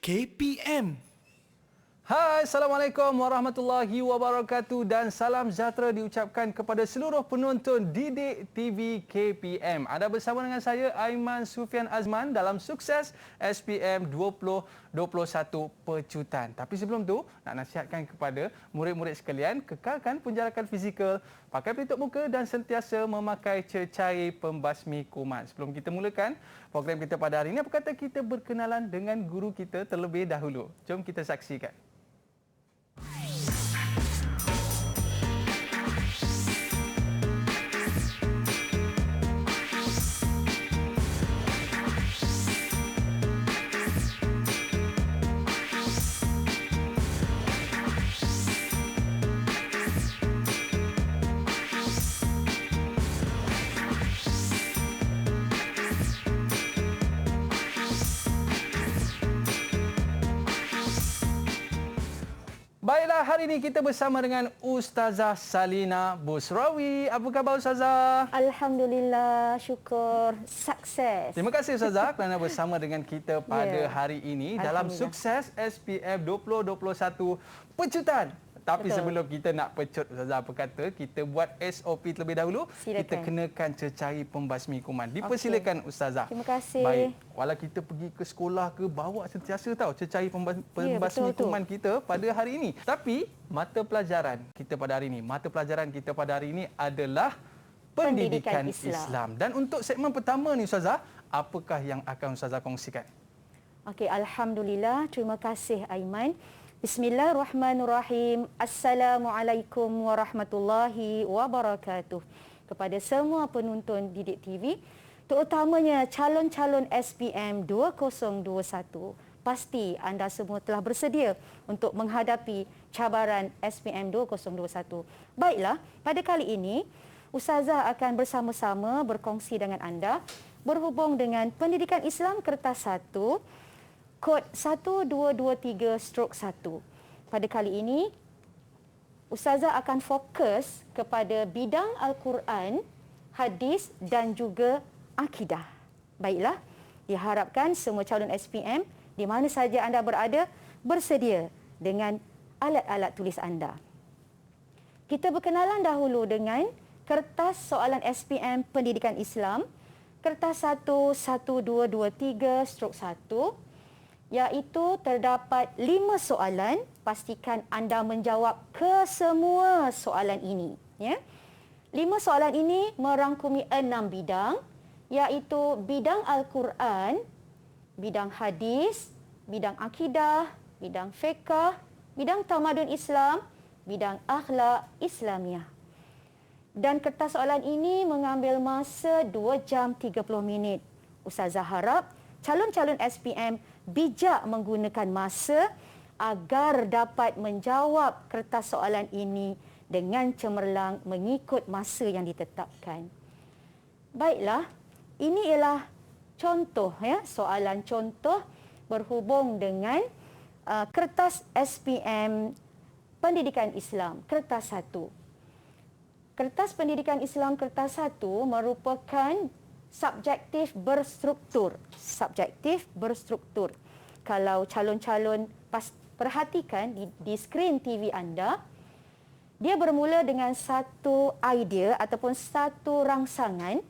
KPM. Hai, Assalamualaikum warahmatullahi wabarakatuh dan salam sejahtera diucapkan kepada seluruh penonton Didik TV KPM. Anda bersama dengan saya Aiman Sufian Azman dalam Sukses SPM 2021 Pecutan. Tapi sebelum tu, nak nasihatkan kepada murid-murid sekalian, kekalkan penjarakan fizikal, pakai pelitup muka dan sentiasa memakai cecair pembasmi kuman. Sebelum kita mulakan program kita pada hari ini, apa kata kita berkenalan dengan guru kita terlebih dahulu. Jom kita saksikan. Baiklah, hari ini kita bersama dengan Ustazah Salina Busrawi. Apa khabar Ustazah? Alhamdulillah, syukur, sukses. Terima kasih Ustazah kerana bersama dengan kita pada hari ini dalam Sukses SPM 2021 Pecutan. Tapi sebelum kita nak pecut, Ustazah, apa kata kita buat SOP terlebih dahulu. Silakan. Kita kenakan cecair pembasmi kuman. Dipersilakan Ustazah. Terima kasih. Baik, walau kita pergi ke sekolah ke, bawa sentiasa tahu cecair pembasmi kuman kita pada hari ini. Tapi mata pelajaran kita pada hari ini adalah Pendidikan Islam. Dan untuk segmen pertama ni Ustazah, apakah yang akan Ustazah kongsikan? Okey, alhamdulillah. Terima kasih Aiman. Bismillahirrahmanirrahim. Assalamualaikum warahmatullahi wabarakatuh. Kepada semua penonton Didik TV, terutamanya calon-calon SPM 2021, pasti anda semua telah bersedia untuk menghadapi cabaran SPM 2021. Baiklah, pada kali ini Ustazah akan bersama-sama berkongsi dengan anda berhubung dengan Pendidikan Islam Kertas 1 kod 1223/1. Pada kali ini, Ustazah akan fokus kepada bidang Al-Quran, hadis dan juga akidah. Baiklah, diharapkan semua calon SPM di mana saja anda berada bersedia dengan alat-alat tulis anda. Kita berkenalan dahulu dengan kertas soalan SPM Pendidikan Islam, kertas 11223/1. Iaitu terdapat 5 soalan. Pastikan anda menjawab kesemua soalan ini. 5 soalan ini merangkumi 6 bidang, iaitu bidang Al-Quran, bidang hadis, bidang akidah, bidang fiqh, bidang tamadun Islam, bidang akhlak Islamiah. Dan kertas soalan ini mengambil masa 2 jam 30 minit. Ustazah harap calon-calon SPM bijak menggunakan masa agar dapat menjawab kertas soalan ini dengan cemerlang mengikut masa yang ditetapkan. Baiklah, ini ialah contoh soalan contoh berhubung dengan kertas SPM Pendidikan Islam Kertas 1. Kertas Pendidikan Islam Kertas 1 merupakan subjektif berstruktur. Kalau calon-calon perhatikan di skrin TV anda, dia bermula dengan satu idea ataupun satu rangsangan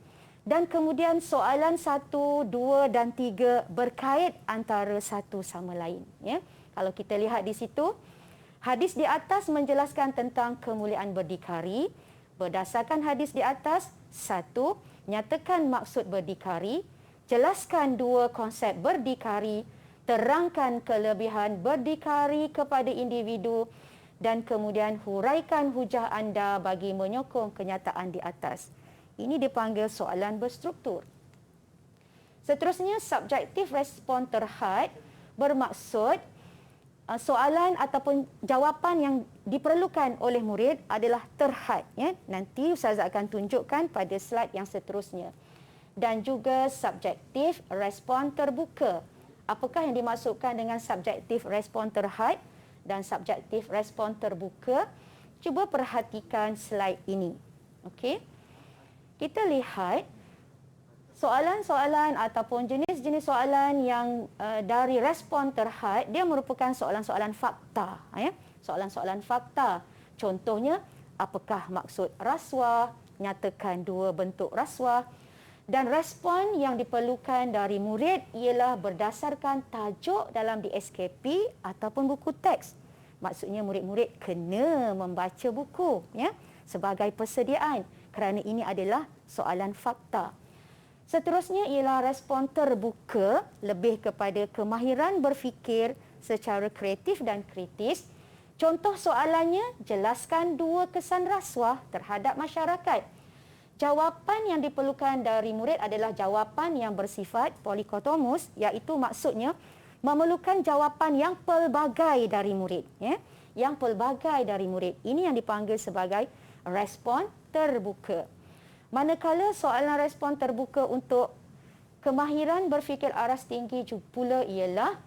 dan kemudian soalan 1, 2 dan 3 berkait antara satu sama lain. Kalau kita lihat di situ, hadis di atas menjelaskan tentang kemuliaan berdikari. Berdasarkan hadis di atas, 1. Nyatakan maksud berdikari, jelaskan 2 konsep berdikari, terangkan kelebihan berdikari kepada individu dan kemudian huraikan hujah anda bagi menyokong kenyataan di atas. Ini dipanggil soalan berstruktur. Seterusnya, subjektif respon terhad bermaksud soalan ataupun jawapan yang diperlukan oleh murid adalah terhad. Nanti Ustazah akan tunjukkan pada slide yang seterusnya. Dan juga subjektif respon terbuka. Apakah yang dimaksudkan dengan subjektif respon terhad dan subjektif respon terbuka? Cuba perhatikan slide ini. Okey. Kita lihat soalan-soalan ataupun jenis jenis-jenis soalan yang dari respon terhad, dia merupakan soalan-soalan fakta. Ya? Soalan-soalan fakta. Contohnya, apakah maksud rasuah? Nyatakan 2 bentuk rasuah. Dan respon yang diperlukan dari murid ialah berdasarkan tajuk dalam DSKP ataupun buku teks. Maksudnya murid-murid kena membaca buku ya, sebagai persediaan kerana ini adalah soalan fakta. Seterusnya ialah respon terbuka, lebih kepada kemahiran berfikir secara kreatif dan kritis. Contoh soalannya, jelaskan 2 kesan rasuah terhadap masyarakat. Jawapan yang diperlukan dari murid adalah jawapan yang bersifat polikotomus, iaitu maksudnya memerlukan jawapan yang pelbagai dari murid. Ya? Yang pelbagai dari murid. Ini yang dipanggil sebagai respon terbuka. Manakala soalan respon terbuka untuk kemahiran berfikir aras tinggi pula ialah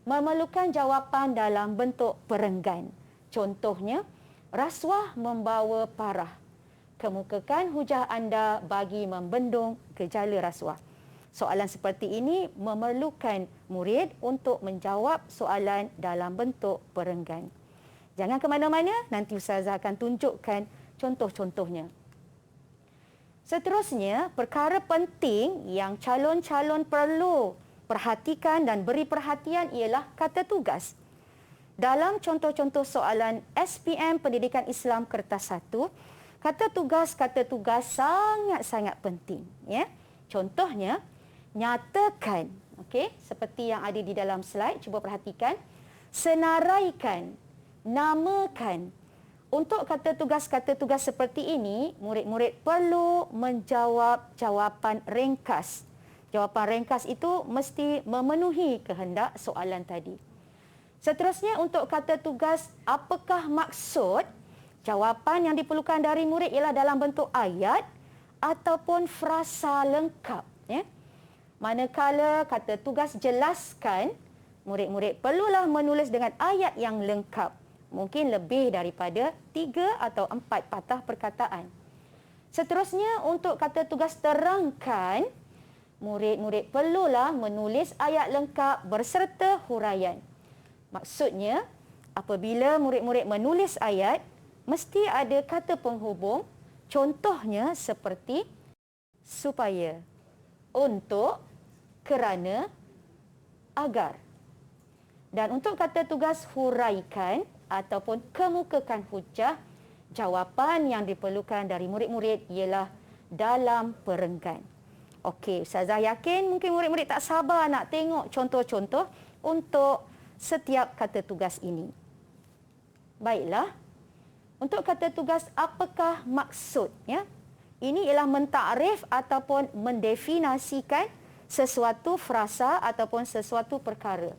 memerlukan jawapan dalam bentuk perenggan. Contohnya, rasuah membawa parah. Kemukakan hujah anda bagi membendung gejala rasuah. Soalan seperti ini memerlukan murid untuk menjawab soalan dalam bentuk perenggan. Jangan ke mana-mana, nanti Ustazah akan tunjukkan contoh-contohnya. Seterusnya, perkara penting yang calon-calon perlu perhatikan dan beri perhatian ialah kata tugas. Dalam contoh-contoh soalan SPM Pendidikan Islam Kertas 1, kata tugas sangat-sangat penting. Ya? Contohnya, nyatakan, okey, seperti yang ada di dalam slide, cuba perhatikan. Senaraikan, namakan. Untuk kata tugas seperti ini, murid-murid perlu menjawab jawapan ringkas. Jawapan ringkas itu mesti memenuhi kehendak soalan tadi. Seterusnya, untuk kata tugas apakah maksud, jawapan yang diperlukan dari murid ialah dalam bentuk ayat ataupun frasa lengkap. Ya? Manakala kata tugas jelaskan, murid-murid perlulah menulis dengan ayat yang lengkap. Mungkin lebih daripada 3 atau 4 patah perkataan. Seterusnya, untuk kata tugas terangkan, murid-murid perlulah menulis ayat lengkap berserta huraian. Maksudnya, apabila murid-murid menulis ayat, mesti ada kata penghubung, contohnya seperti supaya, untuk, kerana, agar. Dan untuk kata tugas huraikan ataupun kemukakan hujah, jawapan yang diperlukan dari murid-murid ialah dalam perenggan. Okey, Ustazah yakin mungkin murid-murid tak sabar nak tengok contoh-contoh untuk setiap kata tugas ini. Baiklah. Untuk kata tugas apakah maksud? Ya? Ini ialah mentakrif ataupun mendefinisikan sesuatu frasa ataupun sesuatu perkara.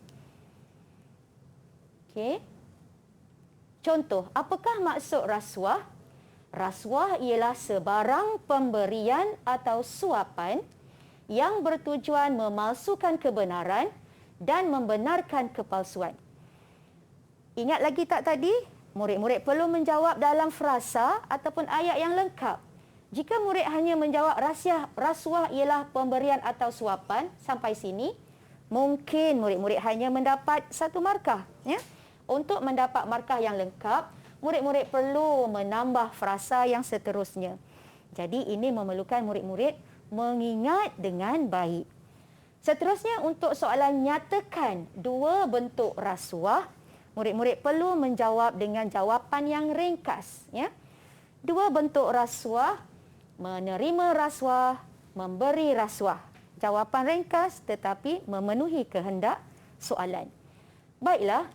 Okey. Contoh, apakah maksud rasuah? Rasuah ialah sebarang pemberian atau suapan yang bertujuan memalsukan kebenaran dan membenarkan kepalsuan. Ingat lagi tak tadi? Murid-murid perlu menjawab dalam frasa ataupun ayat yang lengkap. Jika murid hanya menjawab rasuah ialah pemberian atau suapan sampai sini, mungkin murid-murid hanya mendapat 1 markah. Ya? Untuk mendapat markah yang lengkap, murid-murid perlu menambah frasa yang seterusnya. Jadi ini memerlukan murid-murid mengingat dengan baik. Seterusnya, untuk soalan nyatakan 2 bentuk rasuah, murid-murid perlu menjawab dengan jawapan yang ringkas. Ya? 2 bentuk rasuah, menerima rasuah, memberi rasuah. Jawapan ringkas tetapi memenuhi kehendak soalan. Baiklah,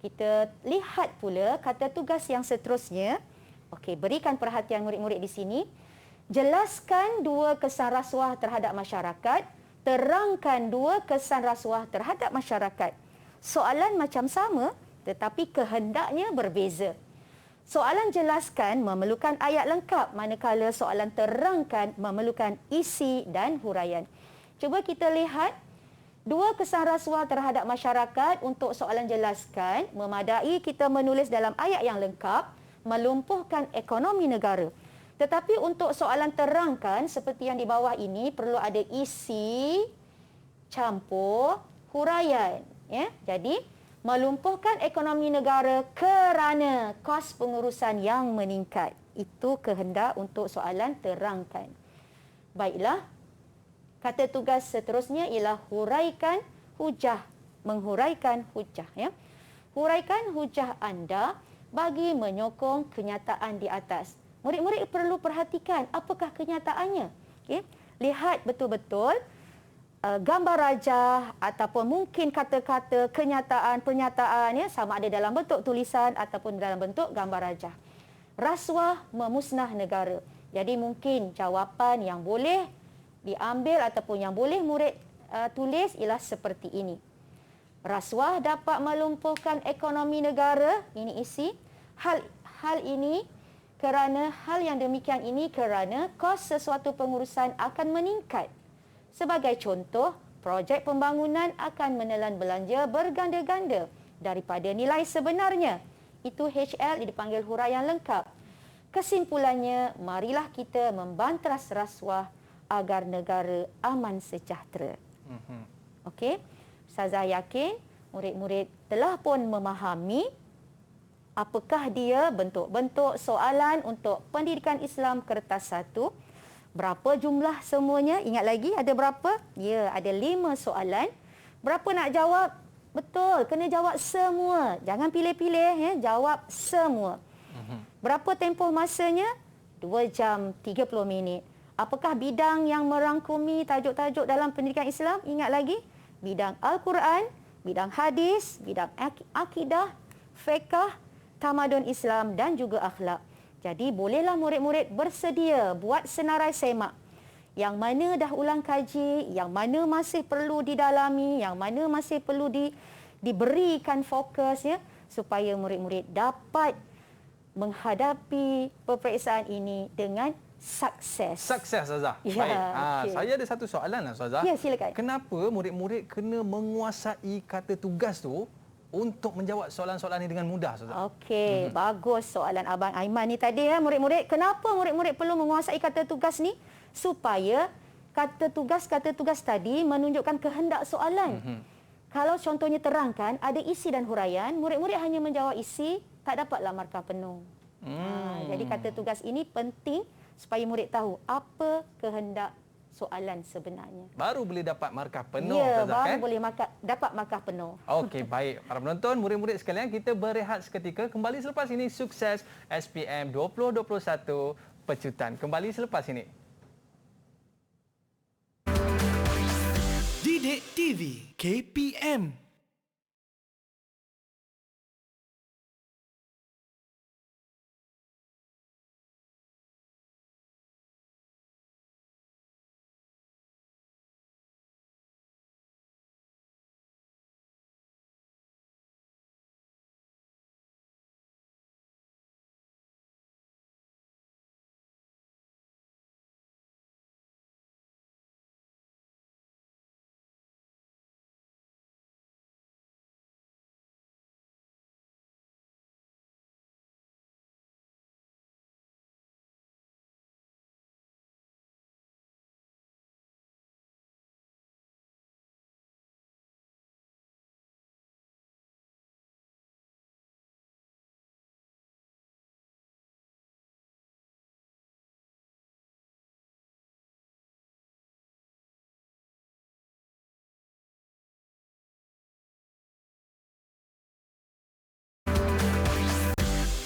kita lihat pula kata tugas yang seterusnya. Okey, berikan perhatian murid-murid di sini. Jelaskan 2 kesan rasuah terhadap masyarakat. Terangkan 2 kesan rasuah terhadap masyarakat. Soalan macam sama, tetapi kehendaknya berbeza. Soalan jelaskan memerlukan ayat lengkap, manakala soalan terangkan memerlukan isi dan huraian. Cuba kita lihat 2 kesan rasuah terhadap masyarakat. Untuk soalan jelaskan, memadai kita menulis dalam ayat yang lengkap, melumpuhkan ekonomi negara. Tetapi untuk soalan terangkan, seperti yang di bawah ini, perlu ada isi campur huraian. Ya. Jadi, melumpuhkan ekonomi negara kerana kos pengurusan yang meningkat. Itu kehendak untuk soalan terangkan. Baiklah, kata tugas seterusnya ialah huraikan hujah. Menghuraikan hujah. Ya. Huraikan hujah anda bagi menyokong kenyataan di atas. Murid-murid perlu perhatikan apakah kenyataannya. Okay. Lihat betul-betul gambar rajah ataupun mungkin kata-kata kenyataan, pernyataan ya, sama ada dalam bentuk tulisan ataupun dalam bentuk gambar rajah. Rasuah memusnah negara. Jadi mungkin jawapan yang boleh diambil ataupun yang boleh murid tulis ialah seperti ini. Rasuah dapat melumpuhkan ekonomi negara, ini isi. Hal ini kerana hal yang demikian ini kerana kos sesuatu pengurusan akan meningkat. Sebagai contoh, projek pembangunan akan menelan belanja berganda-ganda daripada nilai sebenarnya. Itu HL dipanggil huraian lengkap. Kesimpulannya, marilah kita membantras rasuah agar negara aman sejahtera. Okey, Ustazah yakin murid-murid telah pun memahami apakah dia bentuk-bentuk soalan untuk pendidikan Islam kertas 1. Berapa jumlah semuanya? Ingat lagi ada berapa? Ya, ada 5 soalan. Berapa nak jawab? Betul, kena jawab semua. Jangan pilih-pilih, ya. Jawab semua. Berapa tempoh masanya? 2 jam 30 minit. Apakah bidang yang merangkumi tajuk-tajuk dalam pendidikan Islam? Ingat lagi? Bidang Al-Quran, bidang hadis, bidang akidah, fiqh, tamadun Islam dan juga akhlak. Jadi bolehlah murid-murid bersedia buat senarai semak. Yang mana dah ulang kaji, yang mana masih perlu didalami, yang mana masih perlu diberikan fokus ya, supaya murid-murid dapat menghadapi peperiksaan ini dengan sukses. Sukses, Ustazah. Ya, Baik. okey. Saya ada satu soalan, Ustazah. Ya, silakan. Kenapa murid-murid kena menguasai kata tugas tu untuk menjawab soalan-soalan ini dengan mudah, Ustazah? Okey, bagus soalan Abang Aiman ni tadi ya, murid-murid. Kenapa murid-murid perlu menguasai kata tugas ni? Supaya kata tugas tadi menunjukkan kehendak soalan. Kalau contohnya terangkan, ada isi dan huraian, murid-murid hanya menjawab isi, tak dapatlah markah penuh. Jadi kata tugas ini penting supaya murid tahu apa kehendak soalan sebenarnya. Baru boleh dapat markah penuh, Ya, Ustazah, baru kan? boleh dapat markah penuh. Okey, baik. Para penonton, murid-murid sekalian, kita berehat seketika. Kembali selepas ini, sukses SPM 2021 Pecutan. Kembali selepas ini. Didik TV KPM.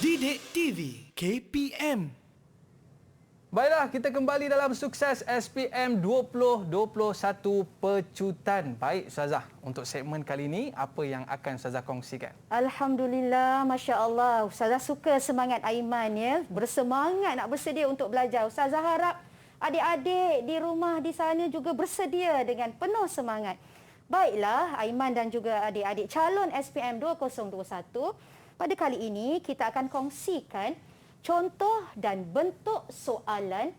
Didik TV KPM. Baiklah, kita kembali dalam sukses SPM 2021 Pecutan. Baik, Ustazah, untuk segmen kali ini, apa yang akan Ustazah kongsikan? Alhamdulillah, Masya Allah. Ustazah suka semangat Aiman ya. Bersemangat nak bersedia untuk belajar. Ustazah harap adik-adik di rumah di sana juga bersedia dengan penuh semangat. Baiklah, Aiman dan juga adik-adik calon SPM 2021, pada kali ini kita akan kongsikan contoh dan bentuk soalan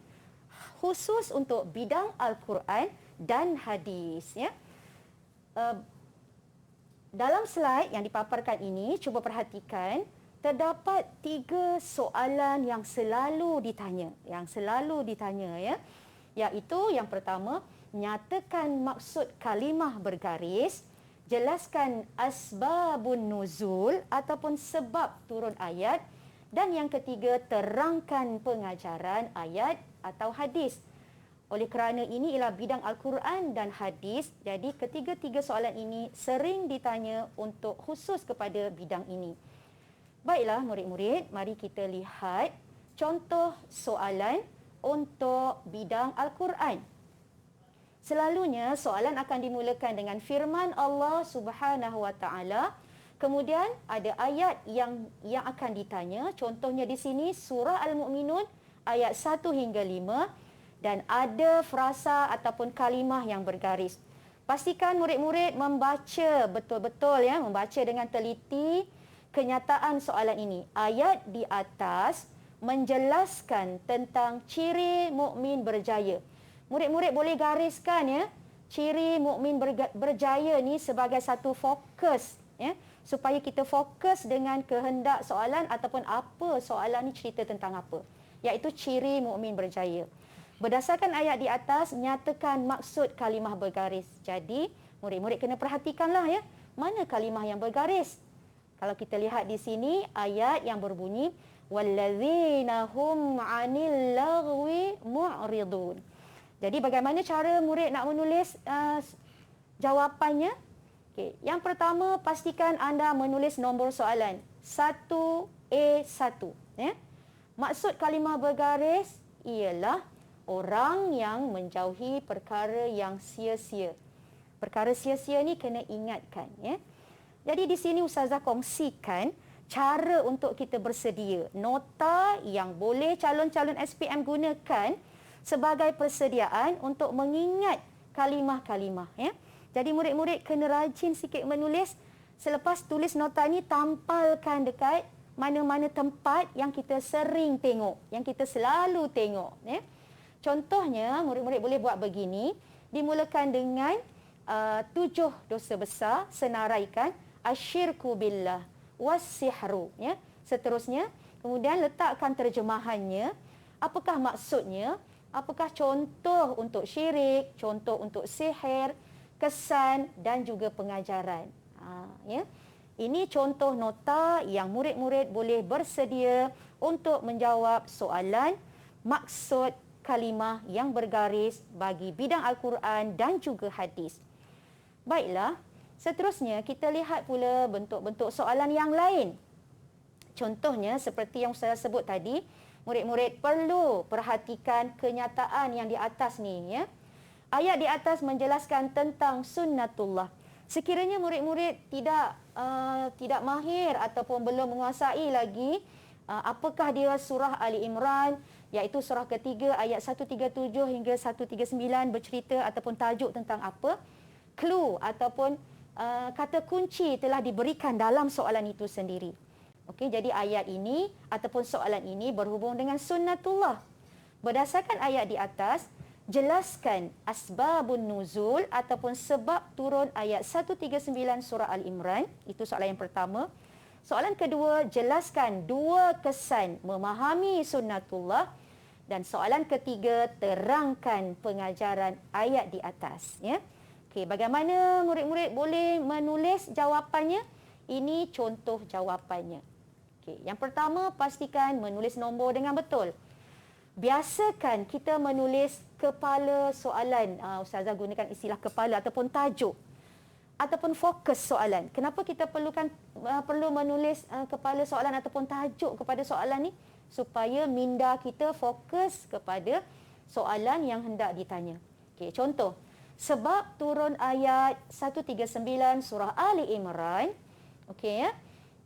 khusus untuk bidang Al-Quran dan hadis. Ya. Dalam slide yang dipaparkan ini, cuba perhatikan, terdapat 3 soalan yang selalu ditanya. Ya. Iaitu yang pertama, nyatakan maksud kalimah bergaris, jelaskan asbabun nuzul ataupun sebab turun ayat, dan yang ketiga, terangkan pengajaran ayat atau hadis. Oleh kerana ini ialah bidang Al-Quran dan hadis, jadi ketiga-tiga soalan ini sering ditanya untuk khusus kepada bidang ini. Baiklah murid-murid, mari kita lihat contoh soalan untuk bidang Al-Quran. Selalunya soalan akan dimulakan dengan firman Allah Subhanahu Wa Taala. Kemudian ada ayat yang akan ditanya. Contohnya di sini surah Al-Mu'minun ayat 1 hingga 5 dan ada frasa ataupun kalimah yang bergaris. Pastikan murid-murid membaca betul-betul ya, membaca dengan teliti kenyataan soalan ini. Ayat di atas menjelaskan tentang ciri mukmin berjaya. Murid-murid boleh gariskan ya, ciri mukmin berjaya ni sebagai satu fokus ya, supaya kita fokus dengan kehendak soalan ataupun apa soalan ni cerita tentang apa, iaitu ciri mukmin berjaya. Berdasarkan ayat di atas, nyatakan maksud kalimah bergaris. Jadi, murid-murid kena perhatikanlah ya, mana kalimah yang bergaris. Kalau kita lihat di sini ayat yang berbunyi wallazina hum 'anil lagwi mu'ridun. Jadi bagaimana cara murid nak menulis jawapannya? Okey, yang pertama pastikan anda menulis nombor soalan 1A1 ya. Maksud kalimah bergaris ialah orang yang menjauhi perkara yang sia-sia. Perkara sia-sia ni kena ingatkan ya. Jadi di sini Ustazah kongsikan cara untuk kita bersedia, nota yang boleh calon-calon SPM gunakan sebagai persediaan untuk mengingat kalimah-kalimah ya. Jadi murid-murid kena rajin sikit menulis. Selepas tulis nota ni, tampalkan dekat mana-mana tempat yang kita sering tengok, yang kita selalu tengok ya. Contohnya murid-murid boleh buat begini, dimulakan dengan 7 dosa besar, senaraikan asyirku billah was-sihru ya. Seterusnya, kemudian letakkan terjemahannya, apakah maksudnya, apakah contoh untuk syirik, contoh untuk sihir, kesan dan juga pengajaran. Ya. Ini contoh nota yang murid-murid boleh bersedia untuk menjawab soalan maksud kalimah yang bergaris bagi bidang Al-Quran dan juga hadis. Baiklah, seterusnya kita lihat pula bentuk-bentuk soalan yang lain. Contohnya seperti yang saya sebut tadi, murid-murid perlu perhatikan kenyataan yang di atas ni ya. Ayat di atas menjelaskan tentang sunnatullah. Sekiranya murid-murid tidak mahir ataupun belum menguasai lagi apakah dia surah Ali Imran, iaitu surah ketiga ayat 137 hingga 139 bercerita ataupun tajuk tentang apa, clue ataupun kata kunci telah diberikan dalam soalan itu sendiri. Okey, jadi ayat ini ataupun soalan ini berhubung dengan sunnatullah. Berdasarkan ayat di atas, jelaskan asbabun nuzul ataupun sebab turun ayat 139 surah Al-Imran. Itu soalan yang pertama. Soalan kedua, jelaskan 2 kesan memahami sunnatullah. Dan soalan ketiga, terangkan pengajaran ayat di atas. Ya. Okey, bagaimana murid-murid boleh menulis jawapannya? Ini contoh jawapannya. Okey, yang pertama, pastikan menulis nombor dengan betul. Biasakan kita menulis kepala soalan. Ustazah gunakan istilah kepala ataupun tajuk ataupun fokus soalan. Kenapa kita perlu menulis kepala soalan ataupun tajuk kepada soalan ni? Supaya minda kita fokus kepada soalan yang hendak ditanya. Okey, contoh. Sebab turun ayat 139 surah Ali Imran. Okey ya.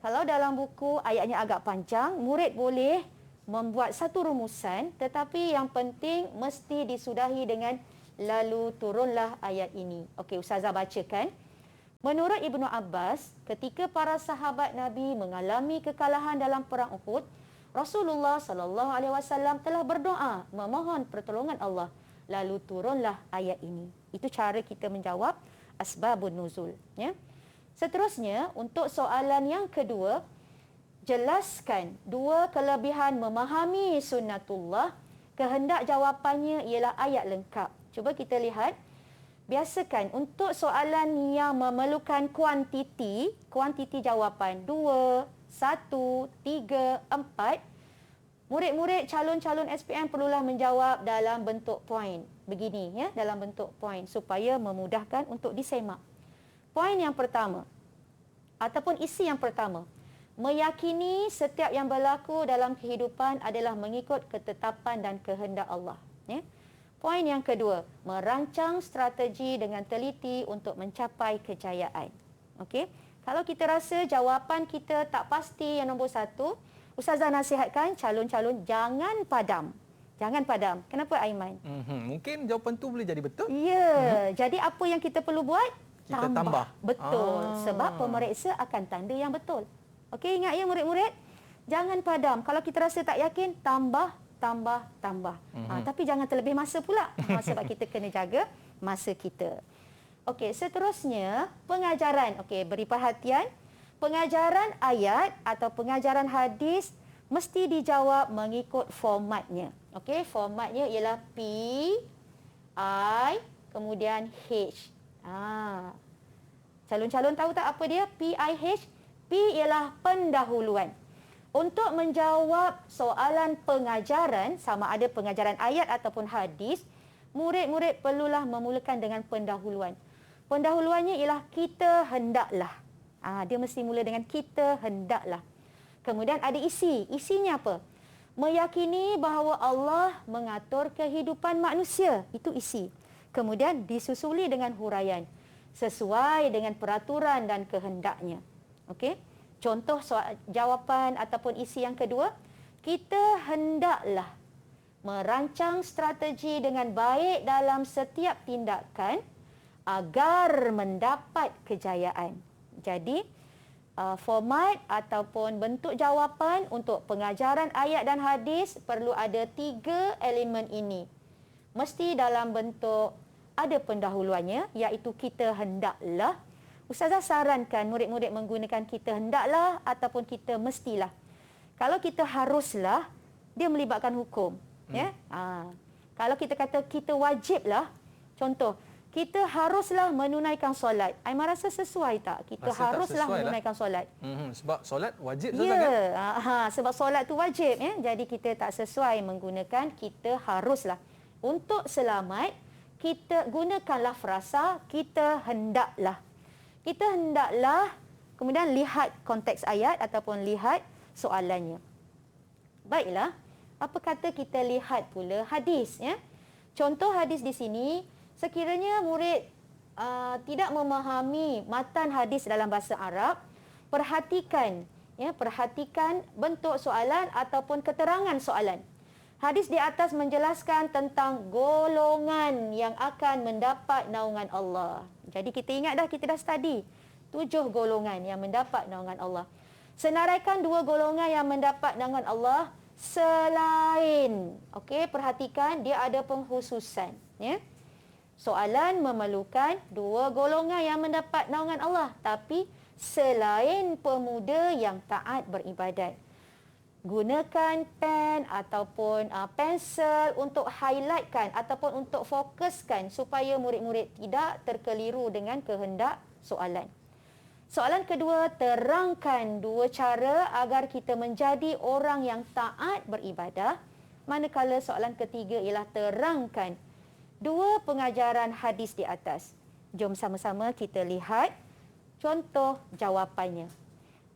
Kalau dalam buku ayatnya agak panjang, murid boleh membuat satu rumusan, tetapi yang penting mesti disudahi dengan lalu turunlah ayat ini. Okey, Ustazah bacakan. Menurut Ibnu Abbas, ketika para sahabat Nabi mengalami kekalahan dalam perang Uhud, Rasulullah sallallahu alaihi wasallam telah berdoa memohon pertolongan Allah, lalu turunlah ayat ini. Itu cara kita menjawab asbabun nuzul, ya. Seterusnya, untuk soalan yang kedua, jelaskan 2 kelebihan memahami sunnatullah kehendak jawapannya ialah ayat lengkap. Cuba kita lihat. Biasakan untuk soalan yang memerlukan kuantiti jawapan 2, 1, 3, 4, murid-murid calon-calon SPM perlulah menjawab dalam bentuk poin. Begini ya, dalam bentuk poin supaya memudahkan untuk disemak. Poin yang pertama ataupun isi yang pertama, meyakini setiap yang berlaku dalam kehidupan adalah mengikut ketetapan dan kehendak Allah, ya. Poin yang kedua, merancang strategi dengan teliti untuk mencapai kejayaan. Okey. Kalau kita rasa jawapan kita tak pasti yang nombor 1, Ustazah nasihatkan calon-calon jangan padam. Jangan padam. Kenapa Aiman? Mungkin jawapan tu boleh jadi betul. Ya, jadi apa yang kita perlu buat? Kita tambah. Betul. Sebab pemeriksa akan tanda yang betul. Okey, ingat ya murid-murid? Jangan padam. Kalau kita rasa tak yakin, tambah. Tapi jangan terlebih masa pula. Sebab kita kena jaga masa kita. Okey, seterusnya pengajaran. Okey, beri perhatian. Pengajaran ayat atau pengajaran hadis mesti dijawab mengikut formatnya. Okey, formatnya ialah P, I, kemudian H. Calon-calon tahu tak apa dia? P, I, H. P ialah pendahuluan. Untuk menjawab soalan pengajaran, sama ada pengajaran ayat ataupun hadis, murid-murid perlulah memulakan dengan pendahuluan. Pendahuluannya ialah kita hendaklah. Dia mesti mula dengan kita hendaklah. Kemudian ada isi. Isinya apa? Meyakini bahawa Allah mengatur kehidupan manusia. Itu isi. Kemudian disusuli dengan huraian. Sesuai dengan peraturan dan kehendaknya. Okey? Contoh jawapan ataupun isi yang kedua, kita hendaklah merancang strategi dengan baik dalam setiap tindakan agar mendapat kejayaan. Jadi, format ataupun bentuk jawapan untuk pengajaran ayat dan hadis perlu ada 3 elemen ini. Mesti dalam bentuk ada pendahuluannya, iaitu kita hendaklah. Ustazah sarankan murid-murid menggunakan kita hendaklah ataupun kita mestilah. Kalau kita haruslah, dia melibatkan hukum. Ya? Kalau kita kata kita wajiblah, contoh, kita haruslah menunaikan solat. Aiman rasa sesuai tak? Kita haruslah menunaikan solat. Sebab solat wajib. Ya, sebab solat tu wajib. Ya? Jadi kita tak sesuai menggunakan kita haruslah. Untuk selamat, kita gunakanlah frasa kita hendaklah. Kita hendaklah, kemudian lihat konteks ayat ataupun lihat soalannya. Baiklah, apa kata kita lihat pula hadis? Ya? Contoh hadis di sini, sekiranya murid tidak memahami matan hadis dalam bahasa Arab, perhatikan bentuk soalan ataupun keterangan soalan. Hadis di atas menjelaskan tentang golongan yang akan mendapat naungan Allah. Jadi kita ingat dah, kita dah study 7 golongan yang mendapat naungan Allah. Senaraikan 2 golongan yang mendapat naungan Allah selain. Okey, perhatikan dia ada pengkhususan. Ya? Soalan memerlukan 2 golongan yang mendapat naungan Allah, tapi selain pemuda yang taat beribadat. Gunakan pen ataupun pensel untuk highlightkan ataupun untuk fokuskan supaya murid-murid tidak terkeliru dengan kehendak soalan. Soalan kedua, terangkan 2 cara agar kita menjadi orang yang taat beribadah. Manakala soalan ketiga ialah terangkan 2 pengajaran hadis di atas. Jom sama-sama kita lihat contoh jawapannya.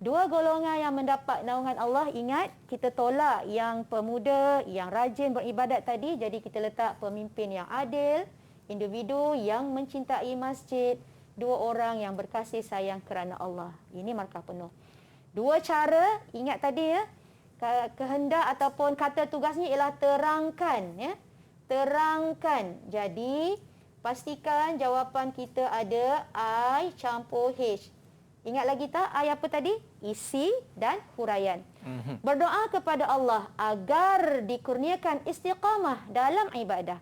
2 golongan yang mendapat naungan Allah, ingat kita tolak yang pemuda yang rajin beribadat tadi, jadi kita letak pemimpin yang adil, individu yang mencintai masjid, 2 orang yang berkasih sayang kerana Allah. Ini markah penuh. 2 cara, ingat tadi ya, kehendak ataupun kata tugasnya ialah terangkan. Ya? Terangkan. Jadi, pastikan jawapan kita ada I campur H. Ingat lagi tak I apa tadi? Isi dan huraian. Berdoa kepada Allah agar dikurniakan istiqamah dalam ibadah.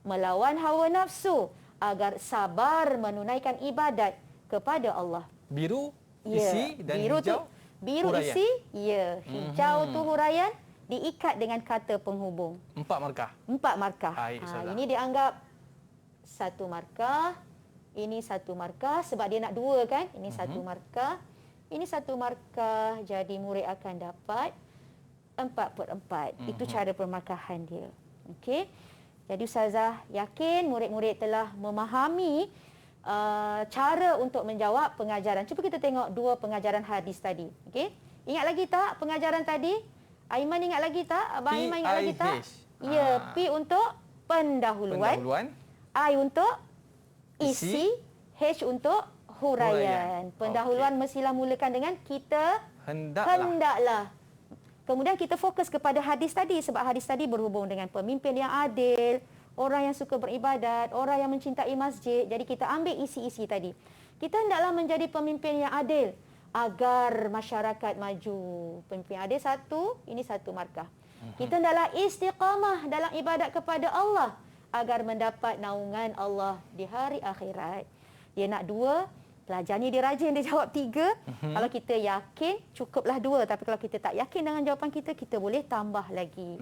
Melawan hawa nafsu agar sabar menunaikan ibadat kepada Allah. Biru, isi dan biru hijau. Biru huraian. isi, hijau tu huraian. diikat dengan kata penghubung. 4 markah. 4 markah. Baik, Ustazah. Ini dianggap 1 markah, ini 1 markah sebab dia nak 2 kan? Ini 1 markah, ini 1 markah. Jadi murid akan dapat 4/4. Itu cara pemarkahan dia. Okey. Jadi Ustazah yakin murid-murid telah memahami cara untuk menjawab pengajaran. Cuba kita tengok 2 pengajaran hadis tadi. Okey. Ingat lagi tak pengajaran tadi? Aiman ingat lagi tak? Abang Aiman ingat lagi tak? Ya, P untuk pendahuluan. I untuk isi. H untuk huraian. Pendahuluan mestilah mulakan dengan kita hendaklah. Kemudian kita fokus kepada hadis tadi sebab hadis tadi berhubung dengan pemimpin yang adil, orang yang suka beribadat, orang yang mencintai masjid. Jadi kita ambil isi-isi tadi. Kita hendaklah menjadi pemimpin yang adil agar masyarakat maju. Pemimpin adil 1, ini 1 markah. Kita hendaklah istiqamah dalam ibadat kepada Allah agar mendapat naungan Allah di hari akhirat. Dia nak 2, pelajarnya dia rajin, dia jawab 3. Kalau kita yakin, cukuplah 2. Tapi kalau kita tak yakin dengan jawapan kita, kita boleh tambah lagi.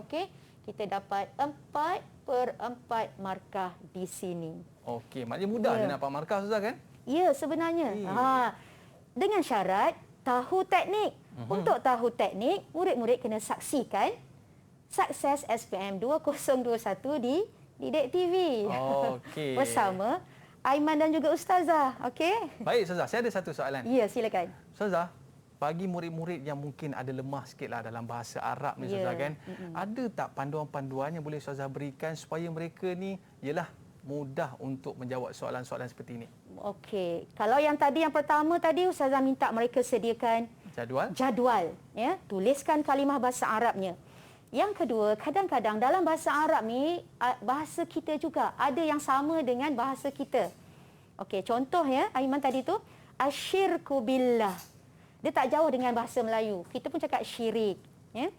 Okey, kita dapat 4/4 markah di sini. Okey, maknanya mudah dia nak 4 markah, Ustazah kan? Ya, sebenarnya. Dengan syarat tahu teknik. Untuk tahu teknik, murid-murid kena saksikan Sukses SPM 2021 di Didik TV. Okey. Bersama Aiman dan juga Ustazah. Okey? Baik, Ustazah. Saya ada satu soalan. Ya, silakan. Ustazah, bagi murid-murid yang mungkin ada lemah sikitlah dalam bahasa Arab ni, Ustazah kan? Ada tak panduan-panduan yang boleh Ustazah berikan supaya mereka ni ialah mudah untuk menjawab soalan-soalan seperti ini? Okey. Kalau yang tadi yang pertama tadi Ustazah minta mereka sediakan jadual, ya. Tuliskan kalimah bahasa Arabnya. Yang kedua, kadang-kadang dalam bahasa Arab ni bahasa kita juga ada yang sama dengan bahasa kita. Okey, contoh ya, Aiman tadi tu asyirku billah. Dia tak jauh dengan bahasa Melayu. Kita pun cakap syirik, ya.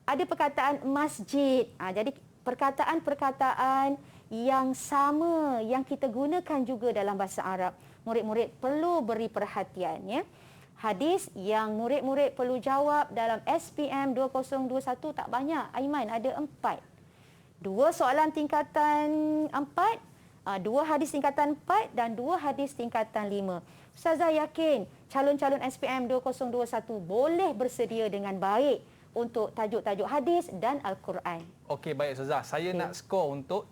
Ada perkataan masjid. Jadi perkataan-perkataan yang sama yang kita gunakan juga dalam bahasa Arab. Murid-murid perlu beri perhatian, ya. Hadis yang murid-murid perlu jawab dalam SPM 2021 tak banyak. Aiman ada 4. 2 soalan tingkatan 4, 2 hadis tingkatan 4 dan 2 hadis tingkatan 5. Ustazah yakin calon-calon SPM 2021 boleh bersedia dengan baik untuk tajuk-tajuk hadis dan Al-Quran. Okey, baik Ustazah. Saya nak skor untuk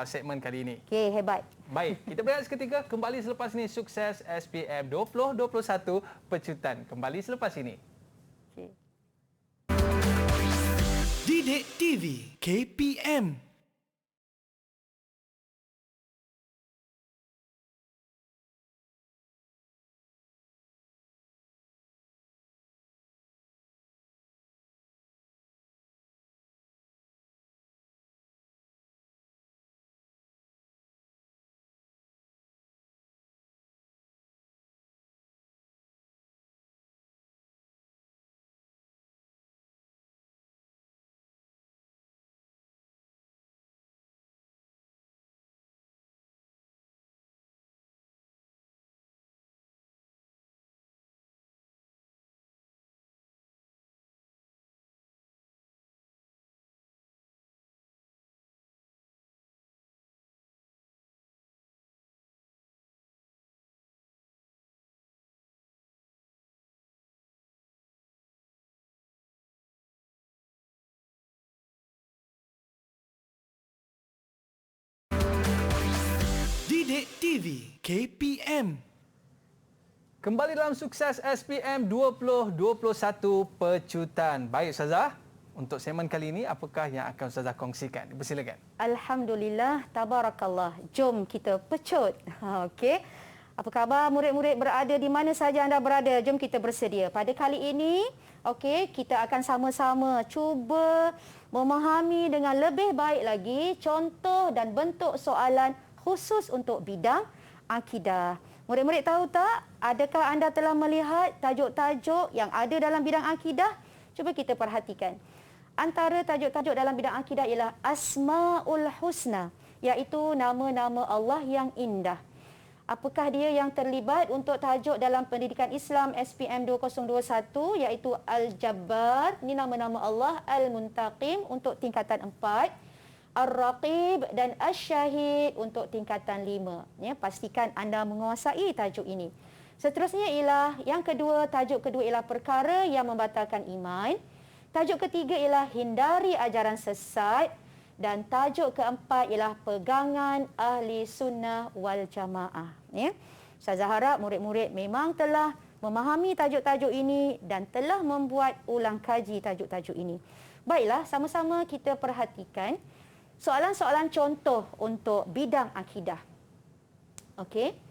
segmen kali ini. Okey, hebat. Baik, kita berehat seketika. Kembali selepas ini. Sukses SPM 2021 Pecutan. Kembali selepas ini. Okay. Didik TV KPM. Didik TV KPM. Kembali dalam Sukses SPM 2021 Pecutan. Baik Ustazah, untuk segmen kali ini apakah yang akan Ustazah kongsikan? Persilakan. Alhamdulillah, tabarakallah. Jom kita pecut. Okey. Apa khabar murid-murid berada di mana saja anda berada? Jom kita bersedia. Pada kali ini, okey, kita akan sama-sama cuba memahami dengan lebih baik lagi contoh dan bentuk soalan khusus untuk bidang akidah. Murid-murid tahu tak, adakah anda telah melihat tajuk-tajuk yang ada dalam bidang akidah? Cuba kita perhatikan. Antara tajuk-tajuk dalam bidang akidah ialah Asmaul Husna, iaitu nama-nama Allah yang indah. Apakah dia yang terlibat untuk tajuk dalam pendidikan Islam SPM 2021 iaitu Al-Jabbar, ini nama-nama Allah, Al-Muntaqim untuk tingkatan 4, Ar-Raqib dan Asy-Syahid untuk tingkatan 5. Ya, pastikan anda menguasai tajuk ini. Seterusnya ialah yang kedua, tajuk kedua ialah perkara yang membatalkan iman. Tajuk ketiga ialah hindari ajaran sesat. Dan tajuk keempat ialah pegangan ahli sunnah wal jamaah. Ya. Ustazah harap murid-murid memang telah memahami tajuk-tajuk ini dan telah membuat ulang kaji tajuk-tajuk ini. Baiklah, sama-sama kita perhatikan soalan-soalan contoh untuk bidang akidah. Okey.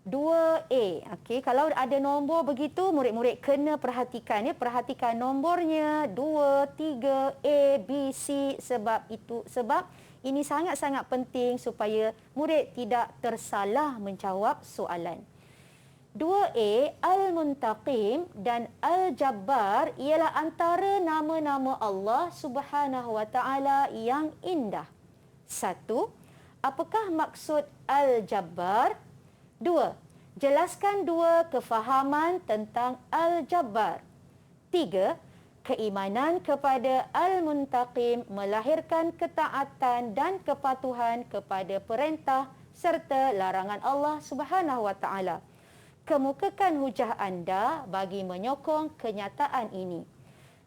2A. Okey, kalau ada nombor begitu, murid-murid kena perhatikan ya. Perhatikan nombornya 2, 3, A, B, C sebab ini sangat-sangat penting supaya murid tidak tersalah menjawab soalan. 2A, Al-Muntaqim dan Al-Jabbar ialah antara nama-nama Allah Subhanahu Wa Taala yang indah. 1. Apakah maksud Al-Jabbar? 2. Jelaskan 2 kefahaman tentang Al-Jabbar. 3. Keimanan kepada Al-Muntaqim melahirkan ketaatan dan kepatuhan kepada perintah serta larangan Allah Subhanahu Wa Taala. Kemukakan hujah anda bagi menyokong kenyataan ini.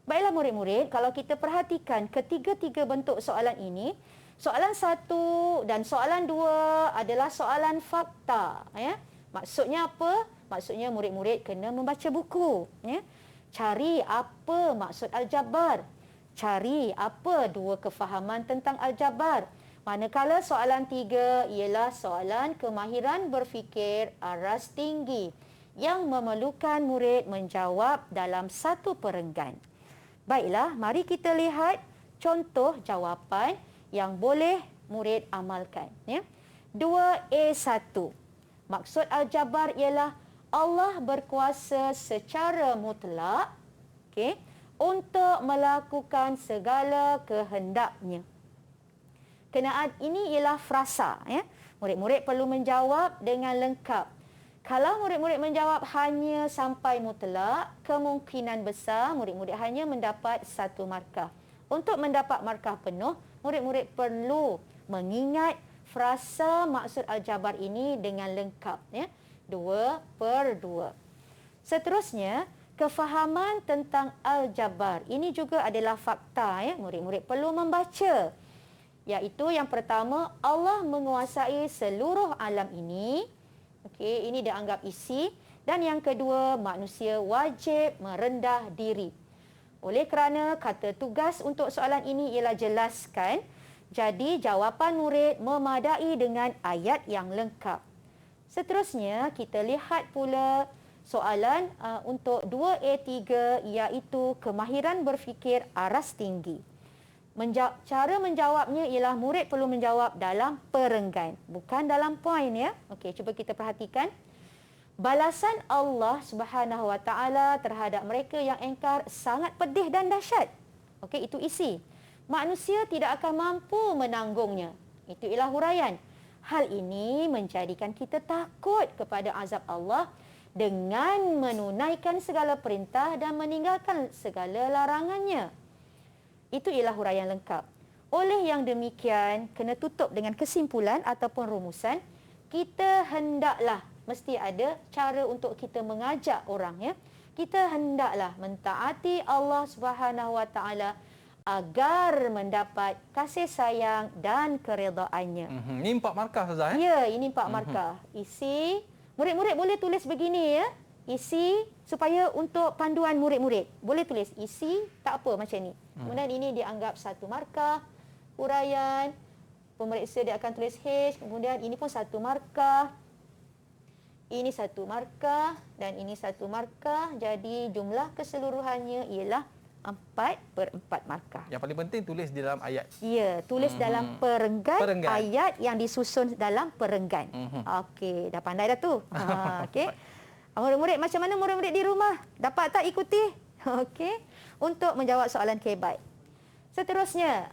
Baiklah murid-murid, kalau kita perhatikan ketiga-tiga bentuk soalan ini, soalan 1 dan soalan 2 adalah soalan fakta. Ya. Maksudnya apa? Maksudnya murid-murid kena membaca buku. Ya. Cari apa maksud Al-Jabbar. Cari apa 2 kefahaman tentang Al-Jabbar. Manakala soalan 3 ialah soalan kemahiran berfikir aras tinggi yang memerlukan murid menjawab dalam satu perenggan. Baiklah, mari kita lihat contoh jawapan yang boleh murid amalkan. Ya. 2A1. Maksud Al-Jabbar ialah Allah berkuasa secara mutlak untuk melakukan segala kehendaknya. Kenaan ini ialah frasa. Ya. Murid-murid perlu menjawab dengan lengkap. Kalau murid-murid menjawab hanya sampai mutlak, kemungkinan besar murid-murid hanya mendapat 1 markah. Untuk mendapat markah penuh, murid-murid perlu mengingat frasa maksud Al-Jabbar ini dengan lengkap. Ya. 2/2. Seterusnya, kefahaman tentang Al-Jabbar. Ini juga adalah fakta. Ya. Murid-murid perlu membaca. Iaitu yang pertama, Allah menguasai seluruh alam ini. Okey, ini dianggap isi. Dan yang kedua, manusia wajib merendah diri. Oleh kerana kata tugas untuk soalan ini ialah jelaskan, jadi jawapan murid memadai dengan ayat yang lengkap. Seterusnya, kita lihat pula soalan untuk 2A3 iaitu kemahiran berfikir aras tinggi. Cara menjawabnya ialah murid perlu menjawab dalam perenggan, bukan dalam poin ya. Okey, cuba kita perhatikan. Balasan Allah Subhanahu Wa Taala terhadap mereka yang engkar sangat pedih dan dahsyat. Okey, itu isi. Manusia tidak akan mampu menanggungnya. Itu ialah huraian. Hal ini menjadikan kita takut kepada azab Allah dengan menunaikan segala perintah dan meninggalkan segala larangannya. Itu ialah huraian lengkap. Oleh yang demikian, kena tutup dengan kesimpulan ataupun rumusan, kita hendaklah, mesti ada cara untuk kita mengajak orang. Ya. Kita hendaklah mentaati Allah Subhanahu Wa Taala agar mendapat kasih sayang dan keredaannya. Ini 4 markah Ustazah. Ya, ini 4 markah. Isi, murid-murid boleh tulis begini ya. Isi supaya untuk panduan murid-murid. Boleh tulis isi, tak apa macam ni. Kemudian ini dianggap 1 markah. Huraian, pemeriksa dia akan tulis H. Kemudian ini pun 1 markah. Ini 1 markah dan ini 1 markah. Jadi jumlah keseluruhannya ialah 4/4 markah. Yang paling penting tulis di dalam ayat. Ya, tulis dalam perenggan ayat yang disusun dalam perenggan. Okey, dah pandai dah tu. Okey. Murid-murid, macam mana murid-murid di rumah? Dapat tak ikuti? Okey. Untuk menjawab soalan kebat. Seterusnya,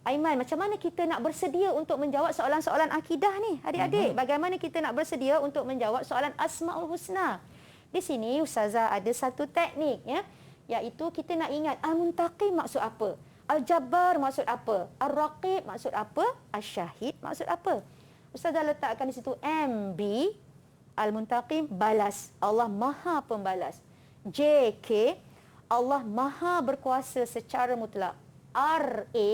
Aiman, macam mana kita nak bersedia untuk menjawab soalan-soalan akidah ni, adik-adik? Bagaimana kita nak bersedia untuk menjawab soalan Asmaul Husna? Di sini Ustazah ada satu teknik, ya, iaitu kita nak ingat Al-Muntaqim maksud apa? Al-Jabbar maksud apa? Ar-Raqib maksud apa? Asy-Syahid maksud apa? Ustazah letakkan di situ MB, Al-Muntaqim, balas. Allah Maha Pembalas. JK, Allah Maha Berkuasa secara mutlak. RA,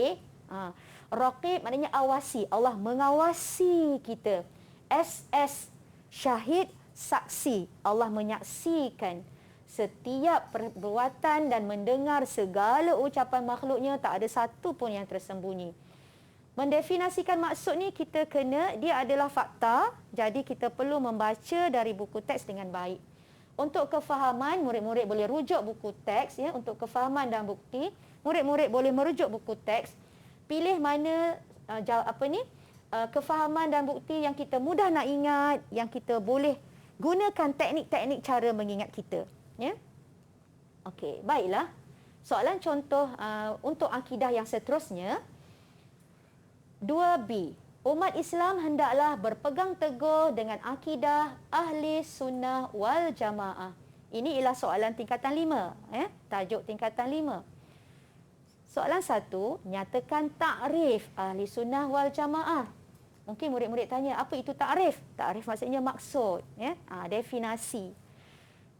Raqib maknanya awasi. Allah mengawasi kita. SS, Syahid, saksi. Allah menyaksikan setiap perbuatan dan mendengar segala ucapan makhluknya. Tak ada satu pun yang tersembunyi. Mendefinisikan maksud ni kita kena, dia adalah fakta. Jadi kita perlu membaca dari buku teks dengan baik. Untuk kefahaman, murid-murid boleh rujuk buku teks, ya. Untuk kefahaman dan bukti, murid-murid boleh merujuk buku teks. Pilih mana kefahaman dan bukti yang kita mudah nak ingat, yang kita boleh gunakan teknik-teknik cara mengingat kita, ya. Okey, baiklah. Soalan contoh untuk akidah yang seterusnya. 2B. Umat Islam hendaklah berpegang teguh dengan akidah Ahli Sunnah wal Jamaah. Ini ialah soalan tingkatan 5, tajuk tingkatan 5. Soalan 1, nyatakan takrif Ahli Sunnah wal Jamaah. Mungkin murid-murid tanya, apa itu takrif? Takrif maksudnya maksud, ya, definisi.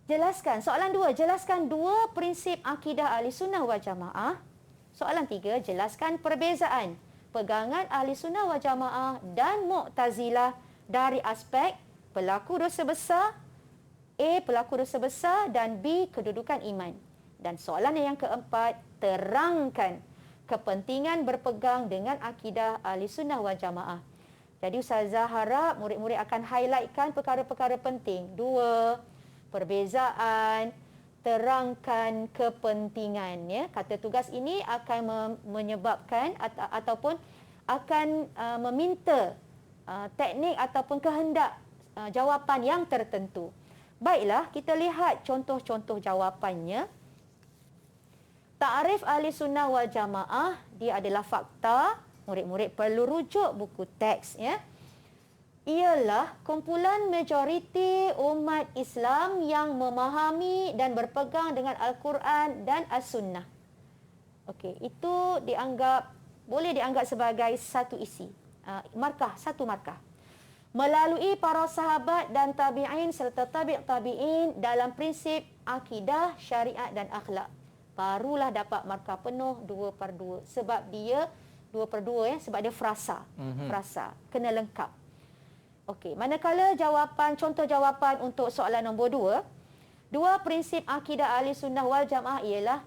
Jelaskan. Soalan 2, jelaskan 2 prinsip akidah Ahli Sunnah wal Jamaah. Soalan 3, jelaskan perbezaan pegangan Ahli Sunnah wal Jamaah dan Mu'tazilah dari aspek pelaku dosa besar, A, pelaku dosa besar, dan B, kedudukan iman. Dan soalan yang keempat, terangkan kepentingan berpegang dengan akidah Ahli Sunnah wal Jamaah. Jadi Ustazah harap murid-murid akan highlightkan perkara-perkara penting. 2, perbezaan, terangkan kepentingan, ya. Kata tugas ini akan menyebabkan ataupun akan meminta teknik ataupun kehendak jawapan yang tertentu. Baiklah, kita lihat contoh-contoh jawapannya. Ta'rif Ahli Sunnah wal Jamaah, dia adalah fakta. Murid-murid perlu rujuk buku teks, ya. Ialah kumpulan majoriti umat Islam yang memahami dan berpegang dengan Al-Quran dan As-Sunnah. Okey, itu boleh dianggap sebagai satu isi, satu markah. Melalui para sahabat dan tabi'in serta tabi'in dalam prinsip akidah, syariat dan akhlak. Barulah dapat markah penuh 2/2. Sebab dia 2/2, ya, sebab dia frasa. Frasa, kena lengkap. Okey, manakala contoh jawapan untuk soalan nombor 2, 2 prinsip akidah Ahli Sunnah wal Jamaah ialah